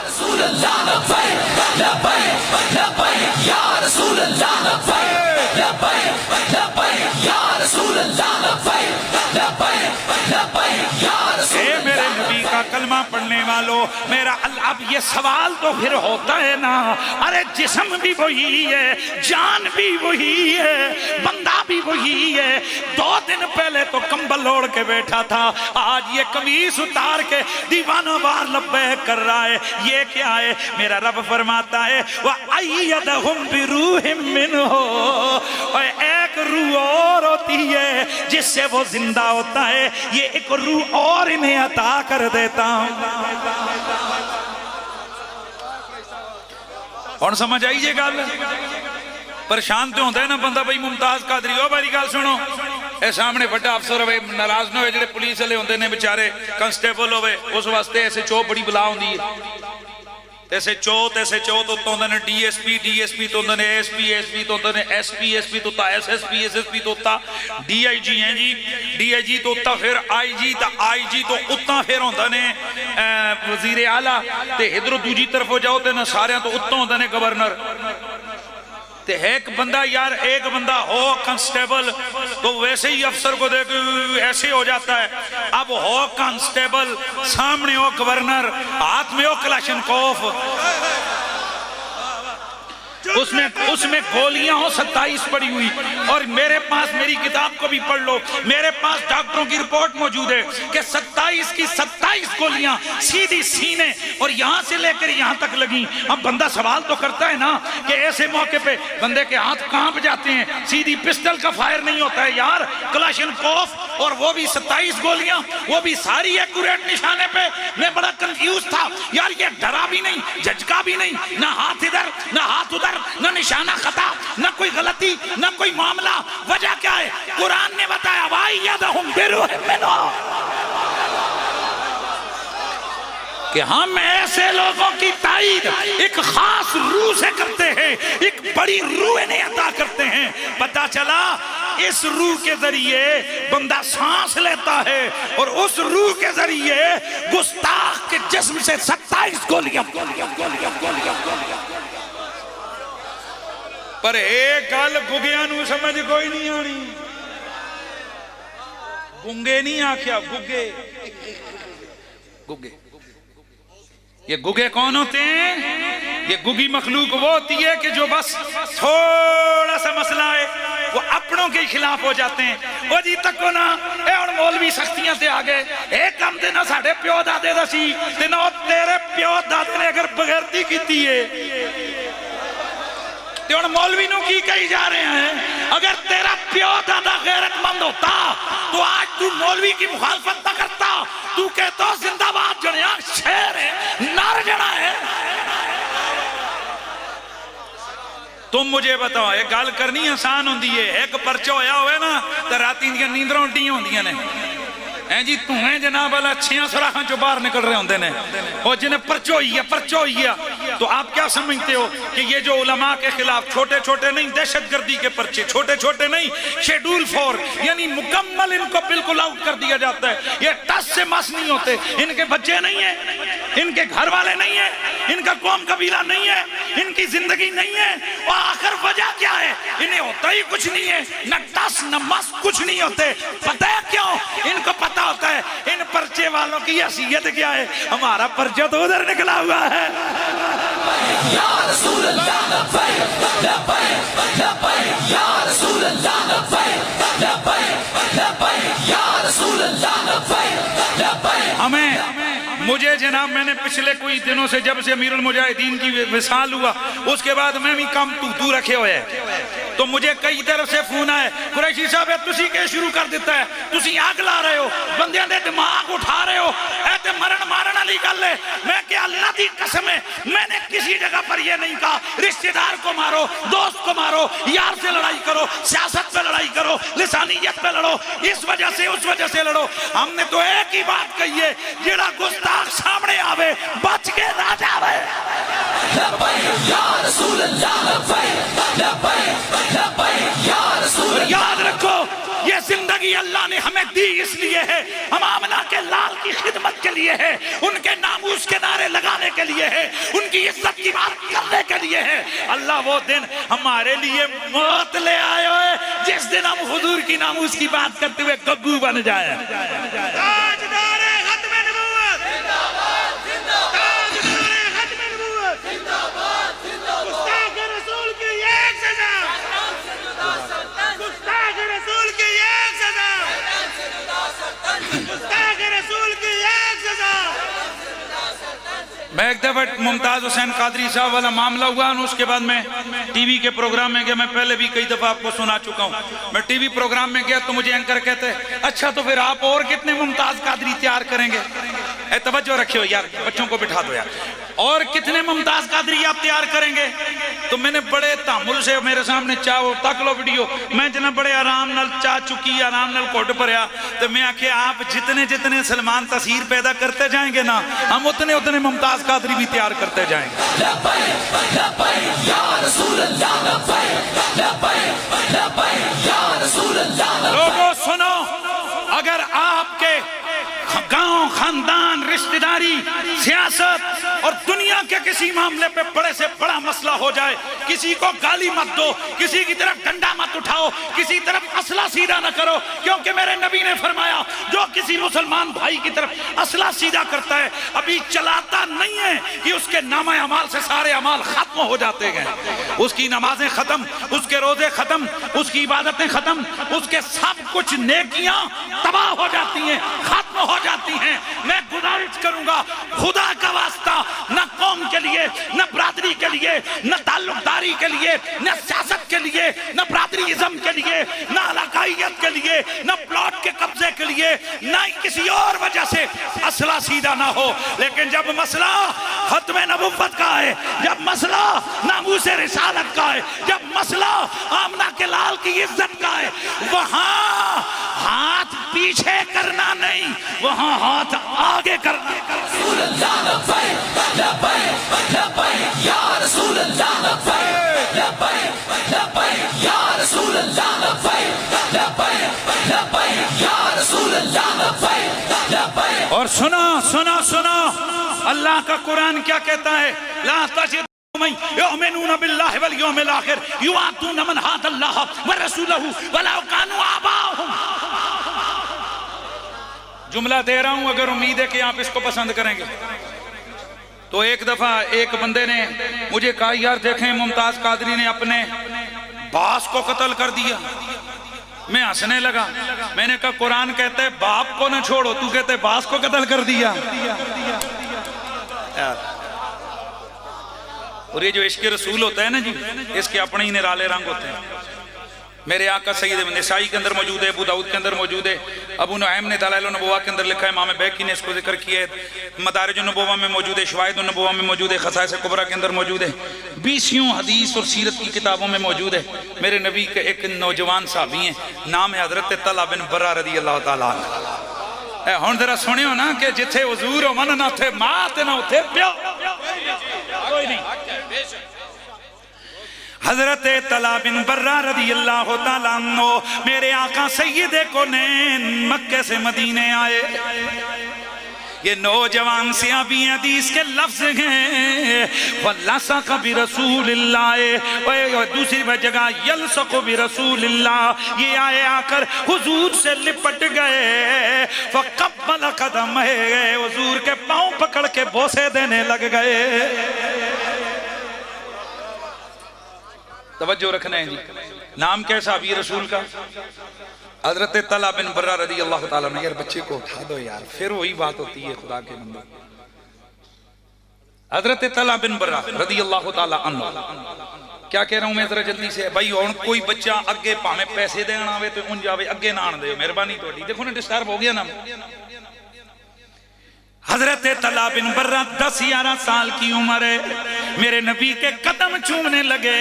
رسول اللہ لبیک لبیک لبیک یا رسول اللہ، لبیک لبیک لبیک یا رسول اللہ، لبیک لبیک لبیک یا رسول اللہ۔ اے میرے نبی کا کلمہ پڑھنے والوں، میرا اب یہ سوال تو پھر ہوتا ہے نا، ارے جسم بھی وہی ہے، جان بھی وہی ہے، بندہ بھی وہی ہے۔ 2 دن پہلے تو کمبل اوڑھ کے بیٹھا تھا، آج یہ قمیص اتار کے دیوانہ وار لبیک کر رہا ہے، یہ کیا ہے؟ میرا رب فرماتا ہے وَأَيَّدَهُمْ بِرُوحٍ مِّنْهُ، اور ایک روح اور ہوتی ہے جس سے وہ زندہ ہوتا ہے، یہ ایک روح اور انہیں عطا کر دیتا ہوں۔ اور سمجھ آئیے گا، پریشان تو ہوتا ہے نا بندہ، بھائی ممتاز قادری ہو میری گل سنو، اے سامنے بڑا افسر ہوئے ناراض نہ ہوئے، جڑے پولیس والے ہوندے نے بیچارے کنسٹیبل ہوئے، اس واسطے ایسے چو بڑی بلا ہوندی ہے، ایسے چو تو ہوندے نے ڈی ایس پی تو ہوندے نے ایس پی تو ہوندے نے ایس پی تو ہوتا ایس پی تو ہوتا ڈی آئی جی ہیں جی، ڈی آئی جی تو ہوتا پھر آئی جی تو اتنا پھر ہوندے نے وزیر اعلیٰ، تے ادھر دوجی طرف ہو جاؤ تے نہ سارے تو اتنا ہوندے نے گورنر۔ ایک بندہ یار ایک بندہ ہو کانسٹیبل تو ویسے ہی افسر کو دیکھ ایسے ہو جاتا ہے. اب ہو کانسٹیبل سامنے ہو گورنر ہاتھ میں ہو کلاشنکوف اس میں گولیاں ہو 27 پڑی ہوئی اور میرے پاس میری کتاب کو بھی پڑھ لو میرے پاس ڈاکٹروں کی رپورٹ موجود ہے کہ 27 کی 27 گولیاں سیدھی سینے اور یہاں سے لے کر یہاں تک لگیں. اب بندہ سوال تو کرتا ہے نا کہ ایسے موقع پہ بندے کے ہاتھ کانپ جاتے ہیں سیدھی پسٹل کا فائر نہیں ہوتا ہے یار کلاشنکوف اور وہ بھی 27 گولیاں وہ بھی ساری ایکوریٹ نشانے پہ. میں بڑا کنفیوز تھا یار یہ ڈرا بھی نہیں جھجکا بھی نہیں نہ ہاتھ ادھر نہ ہاتھ ادھر نہ نشانہ خطا نہ کوئی غلطی نہ کوئی معاملہ. وجہ کیا ہے؟ قرآن نے بتایا وَأَيَّدَهُمْ بِرُوحٍ مِّنْهُ کہ ہم ایسے لوگوں کی تائید ایک خاص روح سے کرتے ہیں ایک بڑی روح انہیں عطا کرتے ہیں. پتہ چلا اس روح کے ذریعے بندہ سانس لیتا ہے اور اس روح کے ذریعے گستاخ کے جسم سے 27 گولیاں پر ایک گل گگیاں نو سمجھ کوئی نہیں آنی. گنگے نہیں آکھیا گگے یہ گگے کون ہوتے ہیں؟ یہ گگی مخلوق وہ ہوتی ہے کہ جو بس تھوڑا سا مسئلہ ہے وہ اپنوں کے خلاف ہو جاتے ہیں. وہ جی تکو نا اے اور مولوی سختیاں سے آگے ایک کام دینا ساڑھے پیو دادے دا سی دینا تیرے پیو دادے نے اگر بغیرتی کیتی ہے تو ان مولوی نو کی کہی جا رہے ہیں اگر تیرا پیو دادا غیرت مند ہوتا تو آج تو مولوی کی مخالفت نہ کرتا. تو کہتا زندہ باد جنیا شیر ہے نار جنا ہے. تم مجھے بتاؤ ایک گال کرنی آسان ہوندی ہے ایک پرچہ ہویا ہوئے نا تو راتی اندیاں نیندروں اٹھیں ہوندیاں نے جی تمہیں جناب والا چھیاں سراخاں جو باہر نکل رہے ہوندے نے اور جنہیں پرچو ہی ہے. تو آپ کیا سمجھتے ہو کہ یہ جو علماء کے خلاف چھوٹے چھوٹے نہیں دہشت گردی کے پرچے چھوٹے چھوٹے نہیں شیڈول 4 یعنی مکمل ان کو بالکل آؤٹ کر دیا جاتا ہے. یہ ٹس سے مس نہیں ہوتے. ان کے بچے نہیں ہیں ان کے گھر والے نہیں ہیں ان کا قوم قبیلہ نہیں ہے ان کی زندگی نہیں ہے. اور آخر وجہ کیا ہے؟ انہیں ہوتا ہی کچھ نہیں ہے نہ ٹس نہ مس کچھ نہیں ہوتے. پتہ ہے کیوں؟ ان کو پتہ ہوتا ہے ان پرچے والوں کی حیثیت کیا ہے. ہمارا پرچہ تو ادھر نکلا ہوا ہے. یا رسول اللہ لبیک لبیک لبیک یا رسول اللہ لبیک لبیک لبیک یا رسول اللہ لبیک لبیک. مجھے جناب میں نے پچھلے کوئی دنوں سے جب سے امیر المجاہدین کی وصال ہوا اس کے بعد میں بھی کام تو رکھے ہوئے تو مجھے کئی طرف سے فون آئے قریشی صاحب ہے تسی کے شروع کر دیتا ہے تسی آگ لا رہے ہو بندیاں دے دماغ اٹھا رہے ہو ایتے مرن مارن علی گل ہے. میں کہ اللہ دی قسم ہے میں نے کسی جگہ پر یہ نہیں کہا رشتہ دار کو مارو دوست کو مارو یار سے لڑائی کرو سیاست پہ لڑائی کرو لسانیت پہ لڑو اس وجہ سے اس وجہ سے لڑو. ہم نے تو ایک ہی بات کہی ہے جیڑا گستاخ سامنے آوے بچ کے نہ جاوے. لبیک یا رسول اللہ لبیک لبیک لبیک یا رسول اللہ. یاد رکھو یہ زندگی اللہ نے ہمیں دی اس لیے ہے ہم آمنہ کے لال کی خدمت کے لیے ہے ان کے ناموس کے نعرے لگانے کے لیے ہے ان کی عزت کی بات کرنے کے لیے ہے. اللہ وہ دن ہمارے لیے موت لے آئے ہوئے جس دن ہم حضور کی ناموس کی بات کرتے ہوئے گگو بن جائے. تاجدار ختم نبوت تاجدار ختم نبوت گستاخ رسول کی ایک سزا گستاخ رسول کی ایک سزا گستاخ رسول کی ایک سزا. میں ایک دفعہ ممتاز حسین قادری صاحب والا معاملہ ہوا اس کے بعد میں ٹی وی کے پروگرام میں گیا. میں پہلے بھی کئی دفعہ آپ کو سنا چکا ہوں. میں ٹی وی پروگرام میں گیا تو مجھے اینکر کہتے اچھا تو پھر آپ اور کتنے ممتاز قادری تیار کریں گے. اے توجہ رکھے ہو یار بچوں کو بٹھا دو یار. اور کتنے ممتاز قادری آپ تیار کریں گے. تو میں نے بڑے تحمل سے میرے سامنے چاہو تک لو ویڈیو میں جنہیں بڑے آرام نال چاہ چکی آرام نال کوٹ پریا تو میں آکھے آپ جتنے جتنے سلمان تصیر پیدا کرتے جائیں گے نا ہم اتنے اتنے ممتاز قادری بھی تیار کرتے جائیں گے. لبیک لبیک یا رسول اللہ لبیک لبیک لبیک یا رسول اللہ. لوگوں سنو اگر آپ کے گاؤں خاندان رشتہ داری سیاست اور دنیا کے کسی معاملے پہ بڑے سے بڑا مسئلہ ہو جائے، کسی کو گالی مت دو، کسی کی طرف ڈنڈا مت اٹھاؤ، کسی طرف اسلحہ سیدھا نہ کرو، کیونکہ میرے نبی نے فرمایا جو کسی مسلمان بھائی کی طرف اسلحہ سیدھا کرتا ہے ابھی چلاتا نہیں ہے کہ اس کے نامہ اعمال سے سارے اعمال ختم ہو جاتے ہیں، اس کی نمازیں ختم، اس کے روزے ختم، اس کی عبادتیں ختم، اس کے سب کچھ نیکیاں تباہ ہو جاتی ہیں، ختم ہو جاتی ہیں۔ میں گزارش کروں گا خدا کا واسطہ، نہ قوم کے لیے، نہ برادری کے لیے، نہ تعلق داری کے لیے، نہ سیاست کے لیے، نہ برادریزم کے لیے، نہ علاقائیت کے لیے، نہ پلاٹ کے قبضے کے لیے، نہ کسی اور وجہ سے اسلحہ سیدھا نہ ہو، لیکن جب مسئلہ ختم نبوت کا ہے، جب مسئلہ ناموس رسالت کا ہے، جب مسئلہ آمنہ کے لال کی عزت کا ہے، وہاں ہاتھ پیچھے کرنا نہیں، وہاں ہاتھ آگے کرنا۔ رسول اللہ لبیک لبیک لبیک یا رسول اللہ لبیک لبیک لبیک یا رسول اللہ لبیک لبیک لبیک یا رسول اللہ لبیک لبیک۔ اور سنا اللہ کا قرآن کیا کہتا ہے؟ لا تجد من یؤمنون باللہ والیوم الاخر یوادون من حاد اللہ ورسولہ ولو کانوا آباءہم۔ جملہ دے رہا ہوں، اگر امید ہے کہ آپ اس کو پسند کریں گے تو ایک دفعہ ایک بندے نے مجھے کہا یار دیکھیں ممتاز قادری نے اپنے باس کو قتل کر دیا۔ میں ہنسنے لگا، میں نے کہا قرآن کہتا ہے باپ کو نہ چھوڑو، تو کہتے ہے باس کو قتل کر دیا۔ اور یہ جو عشق رسول ہوتا ہے نا جی، اس کے اپنے ہی نرالے رنگ ہوتے ہیں۔ میرے آقا سید نسائی کے اندر موجود ہے، ابو داؤد کے اندر موجود ہے، ابو نعیم نے دلائل النبوہ کے اندر لکھا ہے، امام بیہقی نے اس کو ذکر کیا ہے، مدارج النبوہ میں موجود ہے، شواہد النبوہ میں موجود ہے، خصائص کبریٰ کے اندر موجود ہے، 20 حدیث اور سیرت کی کتابوں میں موجود ہے۔ میرے نبی کے ایک نوجوان صحابی ہیں، نام ہے حضرت طلحہ بن برہ رضی اللہ تعالیٰ عنہ۔ ہن ذرا سنیو نا کہ جتھے حضور ہو من نہ تھے ماں تے نہ تھے پیو، کوئی نہیں۔ حضرت طلحہ بن برہ رضی اللہ تعالیٰ عنہ میرے آقا سید کونین مکہ سے مدینے آئے۔ یہ نوجوان صحابی حدیث کے لفظ ہیں وَلَّسَقَ بِرَسُولِ اللَّهِ، اور دوسری جگہ یلسق برسول اللہ، یہ آئے آ کر حضور سے لپٹ گئے، فَقَبَّلَ قَدَمَهِ، حضور کے پاؤں پکڑ کے بوسے دینے لگ گئے۔ توجہ رکھنا ہے جی، نام کیا صحابی رسول کا؟ حضرت طلحہ بن برہ رضی اللہ تعالیٰ عنہ۔ یار بچے کو اٹھا دو یار، پھر وہی بات ہوتی ہے خدا کے بندے۔ حضرت طلحہ بن برہ رضی اللہ تعالیٰ عنہ، کیا کہہ رہا ہوں میں ذرا جلدی سے بھائی، اور کوئی بچہ اگے پامیں پیسے دینا آوے تو ان جاوے اگے نہ آن دے، مہربانی تو دیکھو نا ڈسٹرب ہو گیا نا۔ حضرت طلحہ بن برہ 10-11 سال کی عمر ہے، میرے نبی کے قدم چومنے لگے۔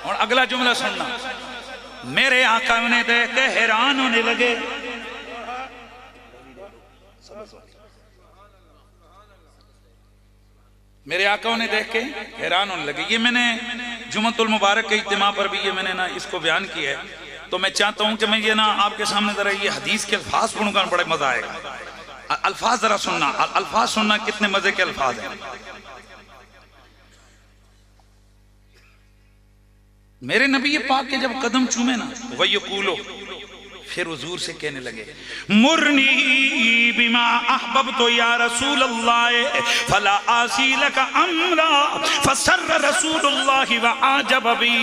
اور اگلا جملہ سننا، میرے آقا انہیں دیکھ کے حیران ہونے لگے۔ میرے آقا انہیں دیکھ کے حیران ہونے لگے۔ یہ میں نے جمعۃ المبارک کے اجتماع پر بھی یہ میں نے نا اس کو بیان کیا ہے، تو میں چاہتا ہوں کہ میں یہ نا آپ کے سامنے ذرا یہ حدیث کے الفاظ پڑھوں گا، بڑے مزہ آئے گا۔ الفاظ ذرا سننا، الفاظ سننا کتنے مزے کے الفاظ ہیں۔ میرے نبی پاک کے جب قدم چومے نا وَيَقُولُ، پھر حضور سے کہنے لگے مُرْنِي بِمَا أَحْبَبْتُ يَا رَسُولَ اللَّهِ فَلَا آسِي لَكَ أَمْرًا فَسَرَّ رَسُولُ اللَّهِ وَعَاجَبَ بِي۔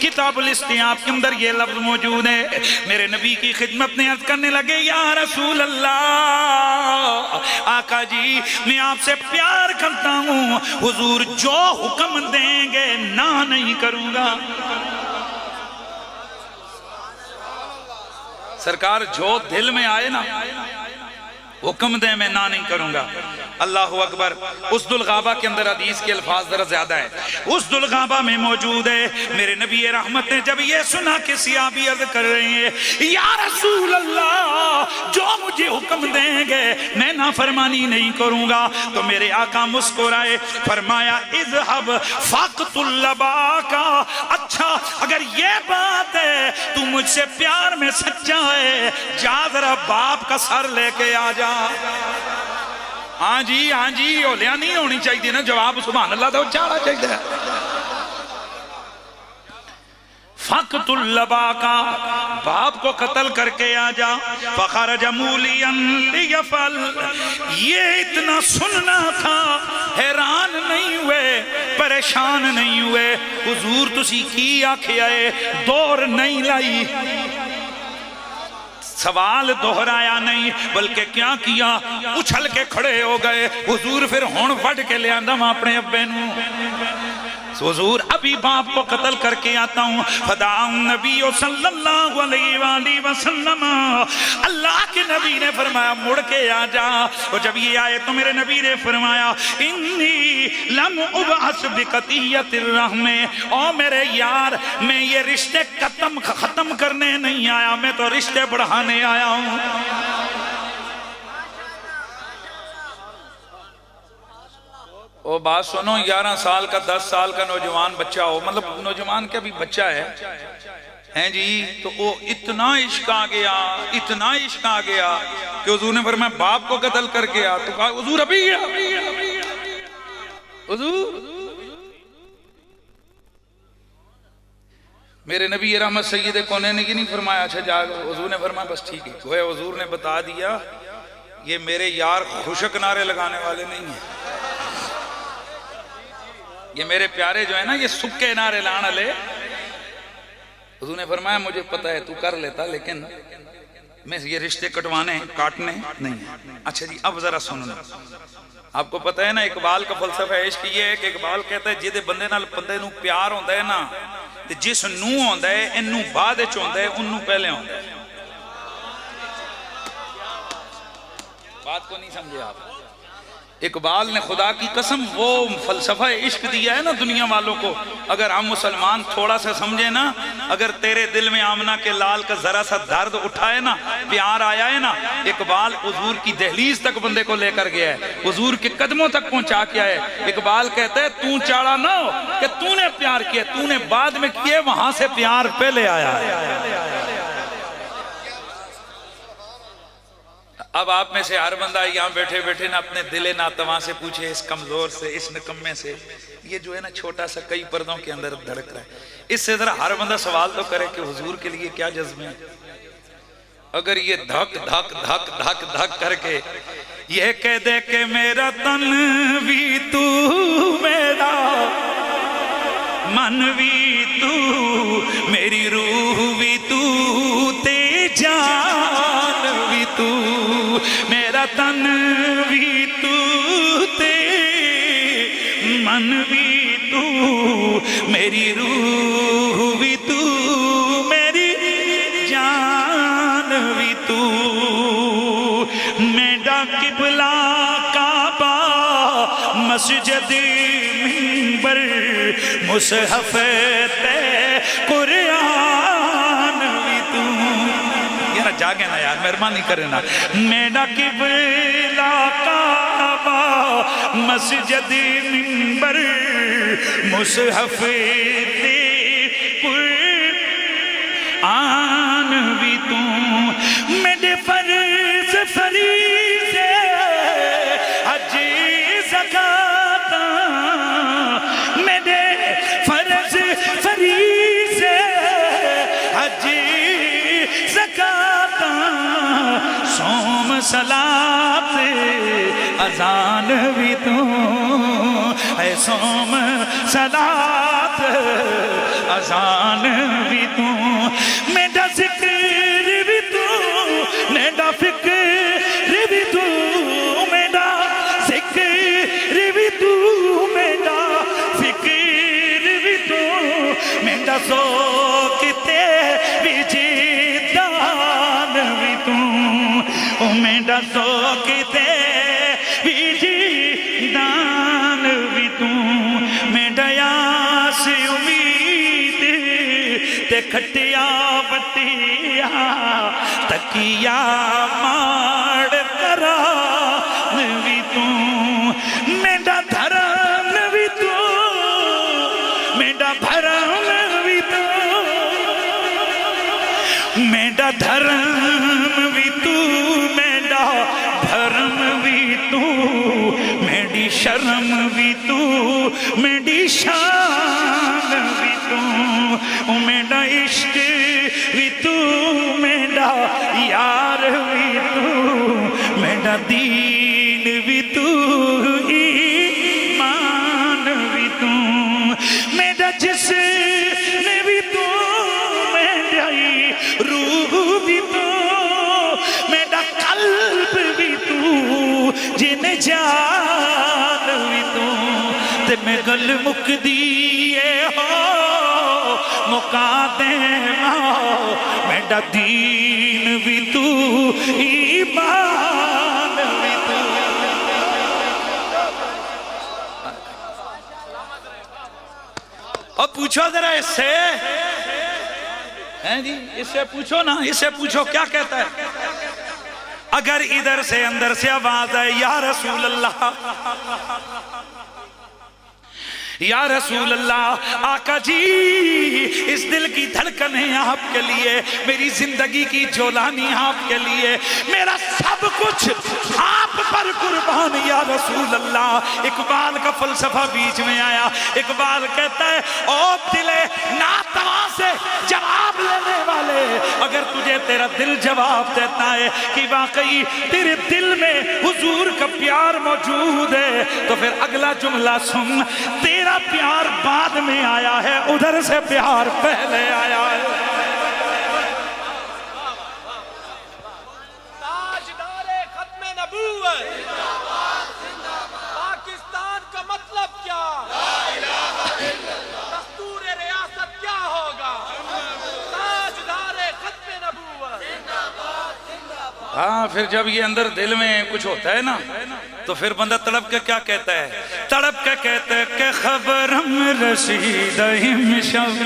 کتاب الاستیاب کے اندر یہ لفظ موجود ہے، میرے نبی کی خدمت میں عرض کرنے لگے یا رسول اللہ، آقا جی میں آپ سے پیار کرتا ہوں، حضور جو حکم دیں گے نہ نہیں کروں گا۔ سرکار جو دل میں آئے نا حکم دے میں نہ نہیں کروں گا۔ اللہ اکبر۔ اسد الغابہ کے اندر حدیث کے الفاظ ذرا زیادہ ہے، اسد الغابہ میں موجود ہے، میرے نبی رحمت نے جب یہ سنا کہ صحابی عرض کر رہے ہیں یا رسول اللہ جو مجھے حکم دیں گے میں نافرمانی نہیں کروں گا، تو میرے آقا مسکرائے، فرمایا اذهب فاقتل لباکا، اچھا اگر یہ بات ہے تو مجھ سے پیار میں سچا ہے، جا ذرا باپ کا سر لے کے آ جا۔ ہاں جی اولیاں نہیں ہونی چاہیے نا، جواب سبحان اللہ تو چاڑا چاہیے. فقت اللبا کا باپ کو قتل کر کے آ جا. فخرج مولیاً لیفعل، یہ اتنا سننا تھا، حیران نہیں ہوئے، پریشان نہیں ہوئے. حضور تسی کی آکھے آئے، دور نہیں لائی، سوال دہرایا نہیں، بلکہ کیا کیا، اچھل کے کھڑے ہو گئے. حضور پھر ہون وڈ کے لے آندہ میں اپنے ابے نو، حضور ابھی باپ کو قتل کر کے آتا ہوں. فدعا نبی صلی اللہ علیہ وآلہ وسلم، اللہ کے نبی نے فرمایا مڑ کے آ جا. اور جب یہ آئے تو میرے نبی نے فرمایا انی لم ابعث بقطیۃ الرحم، او میرے یار میں یہ رشتے ختم کرنے نہیں آیا، میں تو رشتے بڑھانے آیا ہوں. وہ بات سنو، 11 سال کا 10 سال کا نوجوان بچہ ہو، مطلب نوجوان کا بھی بچہ ہے جی، تو وہ اتنا عشق آ گیا، اتنا عشق آ گیا کہ حضور نے فرمایا باپ کو قتل کر کے آ. تو کہا حضور ابھی حضور. میرے نبی رحمت سید کونین نے یہ نہیں فرمایا اچھا جاگ. حضور نے فرمایا بس ٹھیک ہے. گویا حضور نے بتا دیا یہ میرے یار خوشک نعرے لگانے والے نہیں ہیں، یہ میرے پیارے جو ہے نا یہ سکے نعرے لانا لے. حضور نے فرمایا مجھے پتہ ہے تو کر لیتا، لیکن میں یہ رشتے کٹوانے کاٹنے نہیں. اچھا جی اب ذرا سننا، آپ کو پتہ ہے نا اقبال کا فلسفہ عشق یہ ہے کہ اقبال کہتا ہے جیدے بندے نال بندے نو پیار ہوندہ ہے نا، جس نو ہوندہ ہے انو بعد اچ ہوندہ ہے انو پہلے ہوندہ ہے. بات کو نہیں سمجھے آپ. اقبال نے خدا کی قسم وہ فلسفہ عشق دیا ہے نا دنیا والوں کو. اگر ہم مسلمان تھوڑا سا سمجھے نا، اگر تیرے دل میں آمنہ کے لال کا ذرا سا درد اٹھائے نا، پیار آیا ہے نا، اقبال حضور کی دہلیز تک بندے کو لے کر گیا ہے، حضور کے قدموں تک پہنچا کیا ہے. اقبال کہتا ہے تو چاڑا نہ ہو کہ تو نے پیار کیا، تو نے بعد میں کیے، وہاں سے پیار پہلے آیا ہے. اب آپ میں سے ہر بندہ یہاں بیٹھے بیٹھے نا اپنے دل ناتواں سے پوچھے، اس کمزور سے، اس نکمے سے، یہ جو ہے نا چھوٹا سا کئی پردوں کے اندر دھڑک رہا ہے، اس سے ذرا ہر بندہ سوال تو کرے کہ حضور کے لیے کیا جذبے ہیں. اگر یہ دھک دھک دھک دھک دھک کر کے یہ کہہ دے کہ میرا تن بھی تو میرا من بھی تو میری روح بھی تو تے جان بھی تو، میرا تن بھی تو تے من بھی تو میری روح بھی تو میری جان بھی تو. میرا قبلہ کعبہ مسجد منبر مصحف تے قرآن بھی تو. یار جاگے نا یار، مہربانی کرے نا. میرا قبلہ کعبہ مسجد منبر مصحف تے قرآن بھی تو. میرے فرض فریضے حج زکات، میرے فرض فریضے حج زکات، صوم صلاۃ اذان بھی تو، اے صوم صلاۃ اذان بھی تو. میرا ذکر بھی تو، میرا فکر بھی تو، میرا ذکر بھی تو، میرا فکر بھی تو، میرا ذوق تیری جدان بھی تو، او میرا ذوق تیری جدان بھی تو. میرا یاس امید تے کھٹیا بٹیا تکیا ماڑ کران بھی تو. میرا دھرم بھی تو، میرا بھرم بھی تو، میرا دھرم بھی تو، میرا بھرم بھی تو. شرم بھی تو میری شان بھی تو میرا عشق بھی تو میرا یار بھی تو میرا دین بھی تو ایمان بھی تو میرا جسم بھی تو میرا روح بھی تو میرا قلب بھی تو جن جان بھی تو تے میں گل مک دیئے ہو مکا دے میرا دین بھی تو ایمان بھی تو اب پوچھو ذرا اس سے ہیں جی اس سے پوچھو نا اس سے پوچھو کیا کہتا ہے اگر ادھر سے اندر سے آواز ہے یا رسول اللہ یا رسول اللہ آقا جی اس دل کی دھڑکنیں آپ کے لیے میری زندگی کی جولانی آپ کے لیے میرا سب کچھ آپ پر قربان یا رسول اللہ اقبال کا فلسفہ بیچ میں آیا اقبال کہتا ہے او دل ناتواں سے جواب لینے والے اگر تجھے تیرا دل جواب دیتا ہے کہ واقعی تیرے دل میں حضور کا پیار موجود ہے تو پھر اگلا جملہ سن تیرا پیار بعد میں آیا ہے ادھر سے پیار پہلے آیا ہے تاجدار ختم نبوت پاکستان کا مطلب کیا دستور ریاست کیا ہوگا تاجدار ختم نبوت ہاں پھر جب یہ اندر دل میں کچھ ہوتا ہے نا تو پھر بندہ تڑپ کے کیا کہتا ہے تڑپ کے کہتا ہے کہ خبرم رسید شب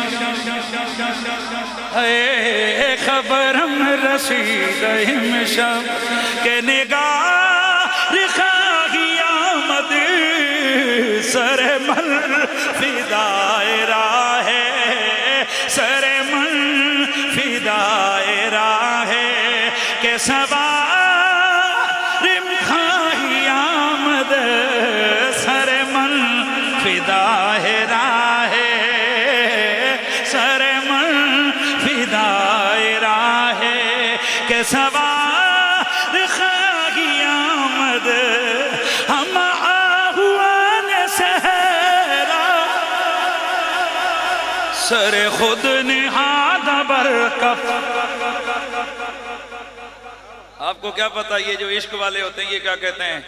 اے خبرم رسید شب کہ نگار خواہی آمد سر من فدائے راہ سر من فدائے راہ کہ سوارم خواہی آمد سر من فدائے راہ سر من فدائے راہ کہ سوار خواہی آمد ہم آہوان صحرا سر خود نہاد برکف آپ کو کیا پتا یہ جو عشق والے ہوتے ہیں یہ کیا کہتے ہیں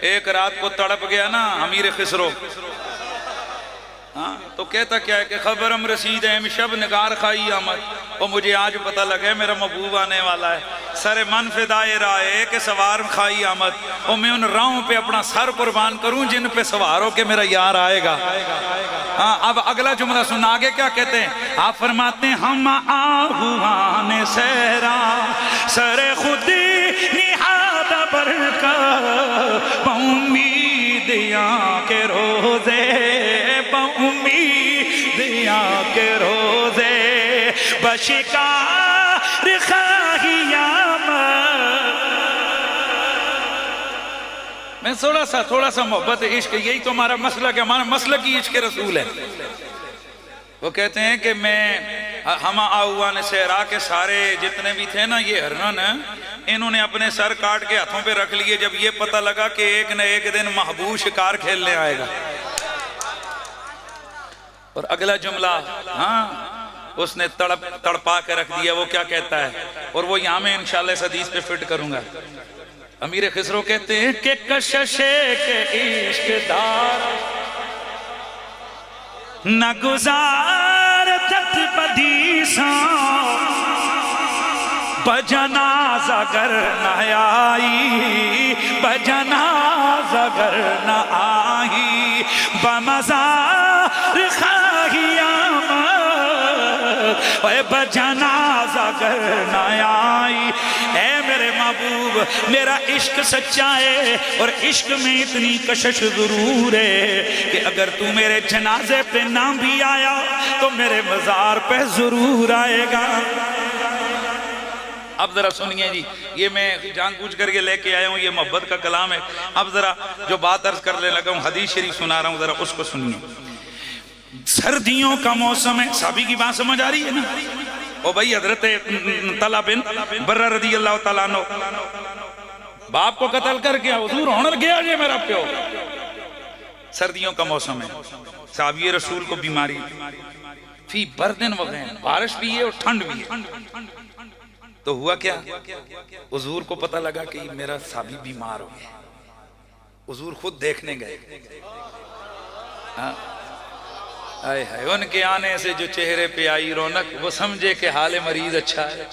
ایک رات کو تڑپ گیا نا امیر خسرو ہاں تو کہتا کیا ہے کہ خبرم رسید ہے شب نگار خائی آمد اور مجھے آج پتہ لگا ہے میرا محبوب آنے والا ہے سر من فدائے رائے کہ سوار خائی آمد اور میں ان راہوں پہ اپنا سر قربان کروں جن پہ سوار ہو کہ میرا یار آئے گا ہاں اب اگلا جملہ سن آگے کیا کہتے ہیں آپ فرماتے ہیں ہم آہوان صحرا سر خود نہاد برکا امیدیاں کے روزے امیدیاں کے روزے بشکار خواہی آمد میں تھوڑا سا محبت عشق یہی تو ہمارا مسلک ہے ہمارا مسلک ہی عشق رسول ہے وہ کہتے ہیں کہ ہم آہوان صحرا کے سارے جتنے بھی تھے نا یہ ہرن انہوں نے اپنے سر کاٹ کے ہاتھوں پہ رکھ لیے جب یہ پتہ لگا کہ ایک نہ ایک دن محبوب شکار کھیلنے آئے گا اور اگلا جملہ ہاں اس نے تڑپا کے رکھ دیا وہ کیا کہتا ہے اور وہ یہاں میں انشاءاللہ اس حدیث پہ فٹ کروں گا امیر خسرو کہتے ہیں کہ کشش کے عشق دار نہ گزار تت بدیساں بجناز اگر نہ آئی بجناز اگر نہ آئی بمزار خواہی آمد اے بجناز اگر نہ آئی اے میرے محبوب میرا عشق سچا ہے اور عشق میں اتنی کشش ضرور ہے کہ اگر تو میرے جنازے پہ نہ بھی آیا تو میرے مزار پہ ضرور آئے گا اب ذرا سنیے جی، یہ میں جان بوجھ کر کے لے کے آیا ہوں، یہ محبت کا کلام ہے. اب ذرا جو بات عرض کرنے لگا ہوں حدیث شریف سنا رہا ہوں، ذرا اس کو سنیے. سردیوں کا موسم ہے، صحابی کی بات سمجھ آ رہی ہے نا؟ او بھائی حضرت طلحہ بن برہ رضی اللہ تعالیٰ عنہ باپ کو قتل کر کے حضور ہونر گیا جے میرا پیو. سردیوں کا موسم ہے، صحابی رسول کو بیماری فی بردن وغین، بارش بھی ہے اور ٹھنڈ بھی ہے. تو ہوا کیا، حضور کو پتہ لگا کہ میرا صحابی بیمار ہو گیا. حضور خود دیکھنے گئے. آئے ہائے، ان کے آنے سے جو چہرے پہ آئی رونق، وہ سمجھے کہ حال مریض اچھا ہے.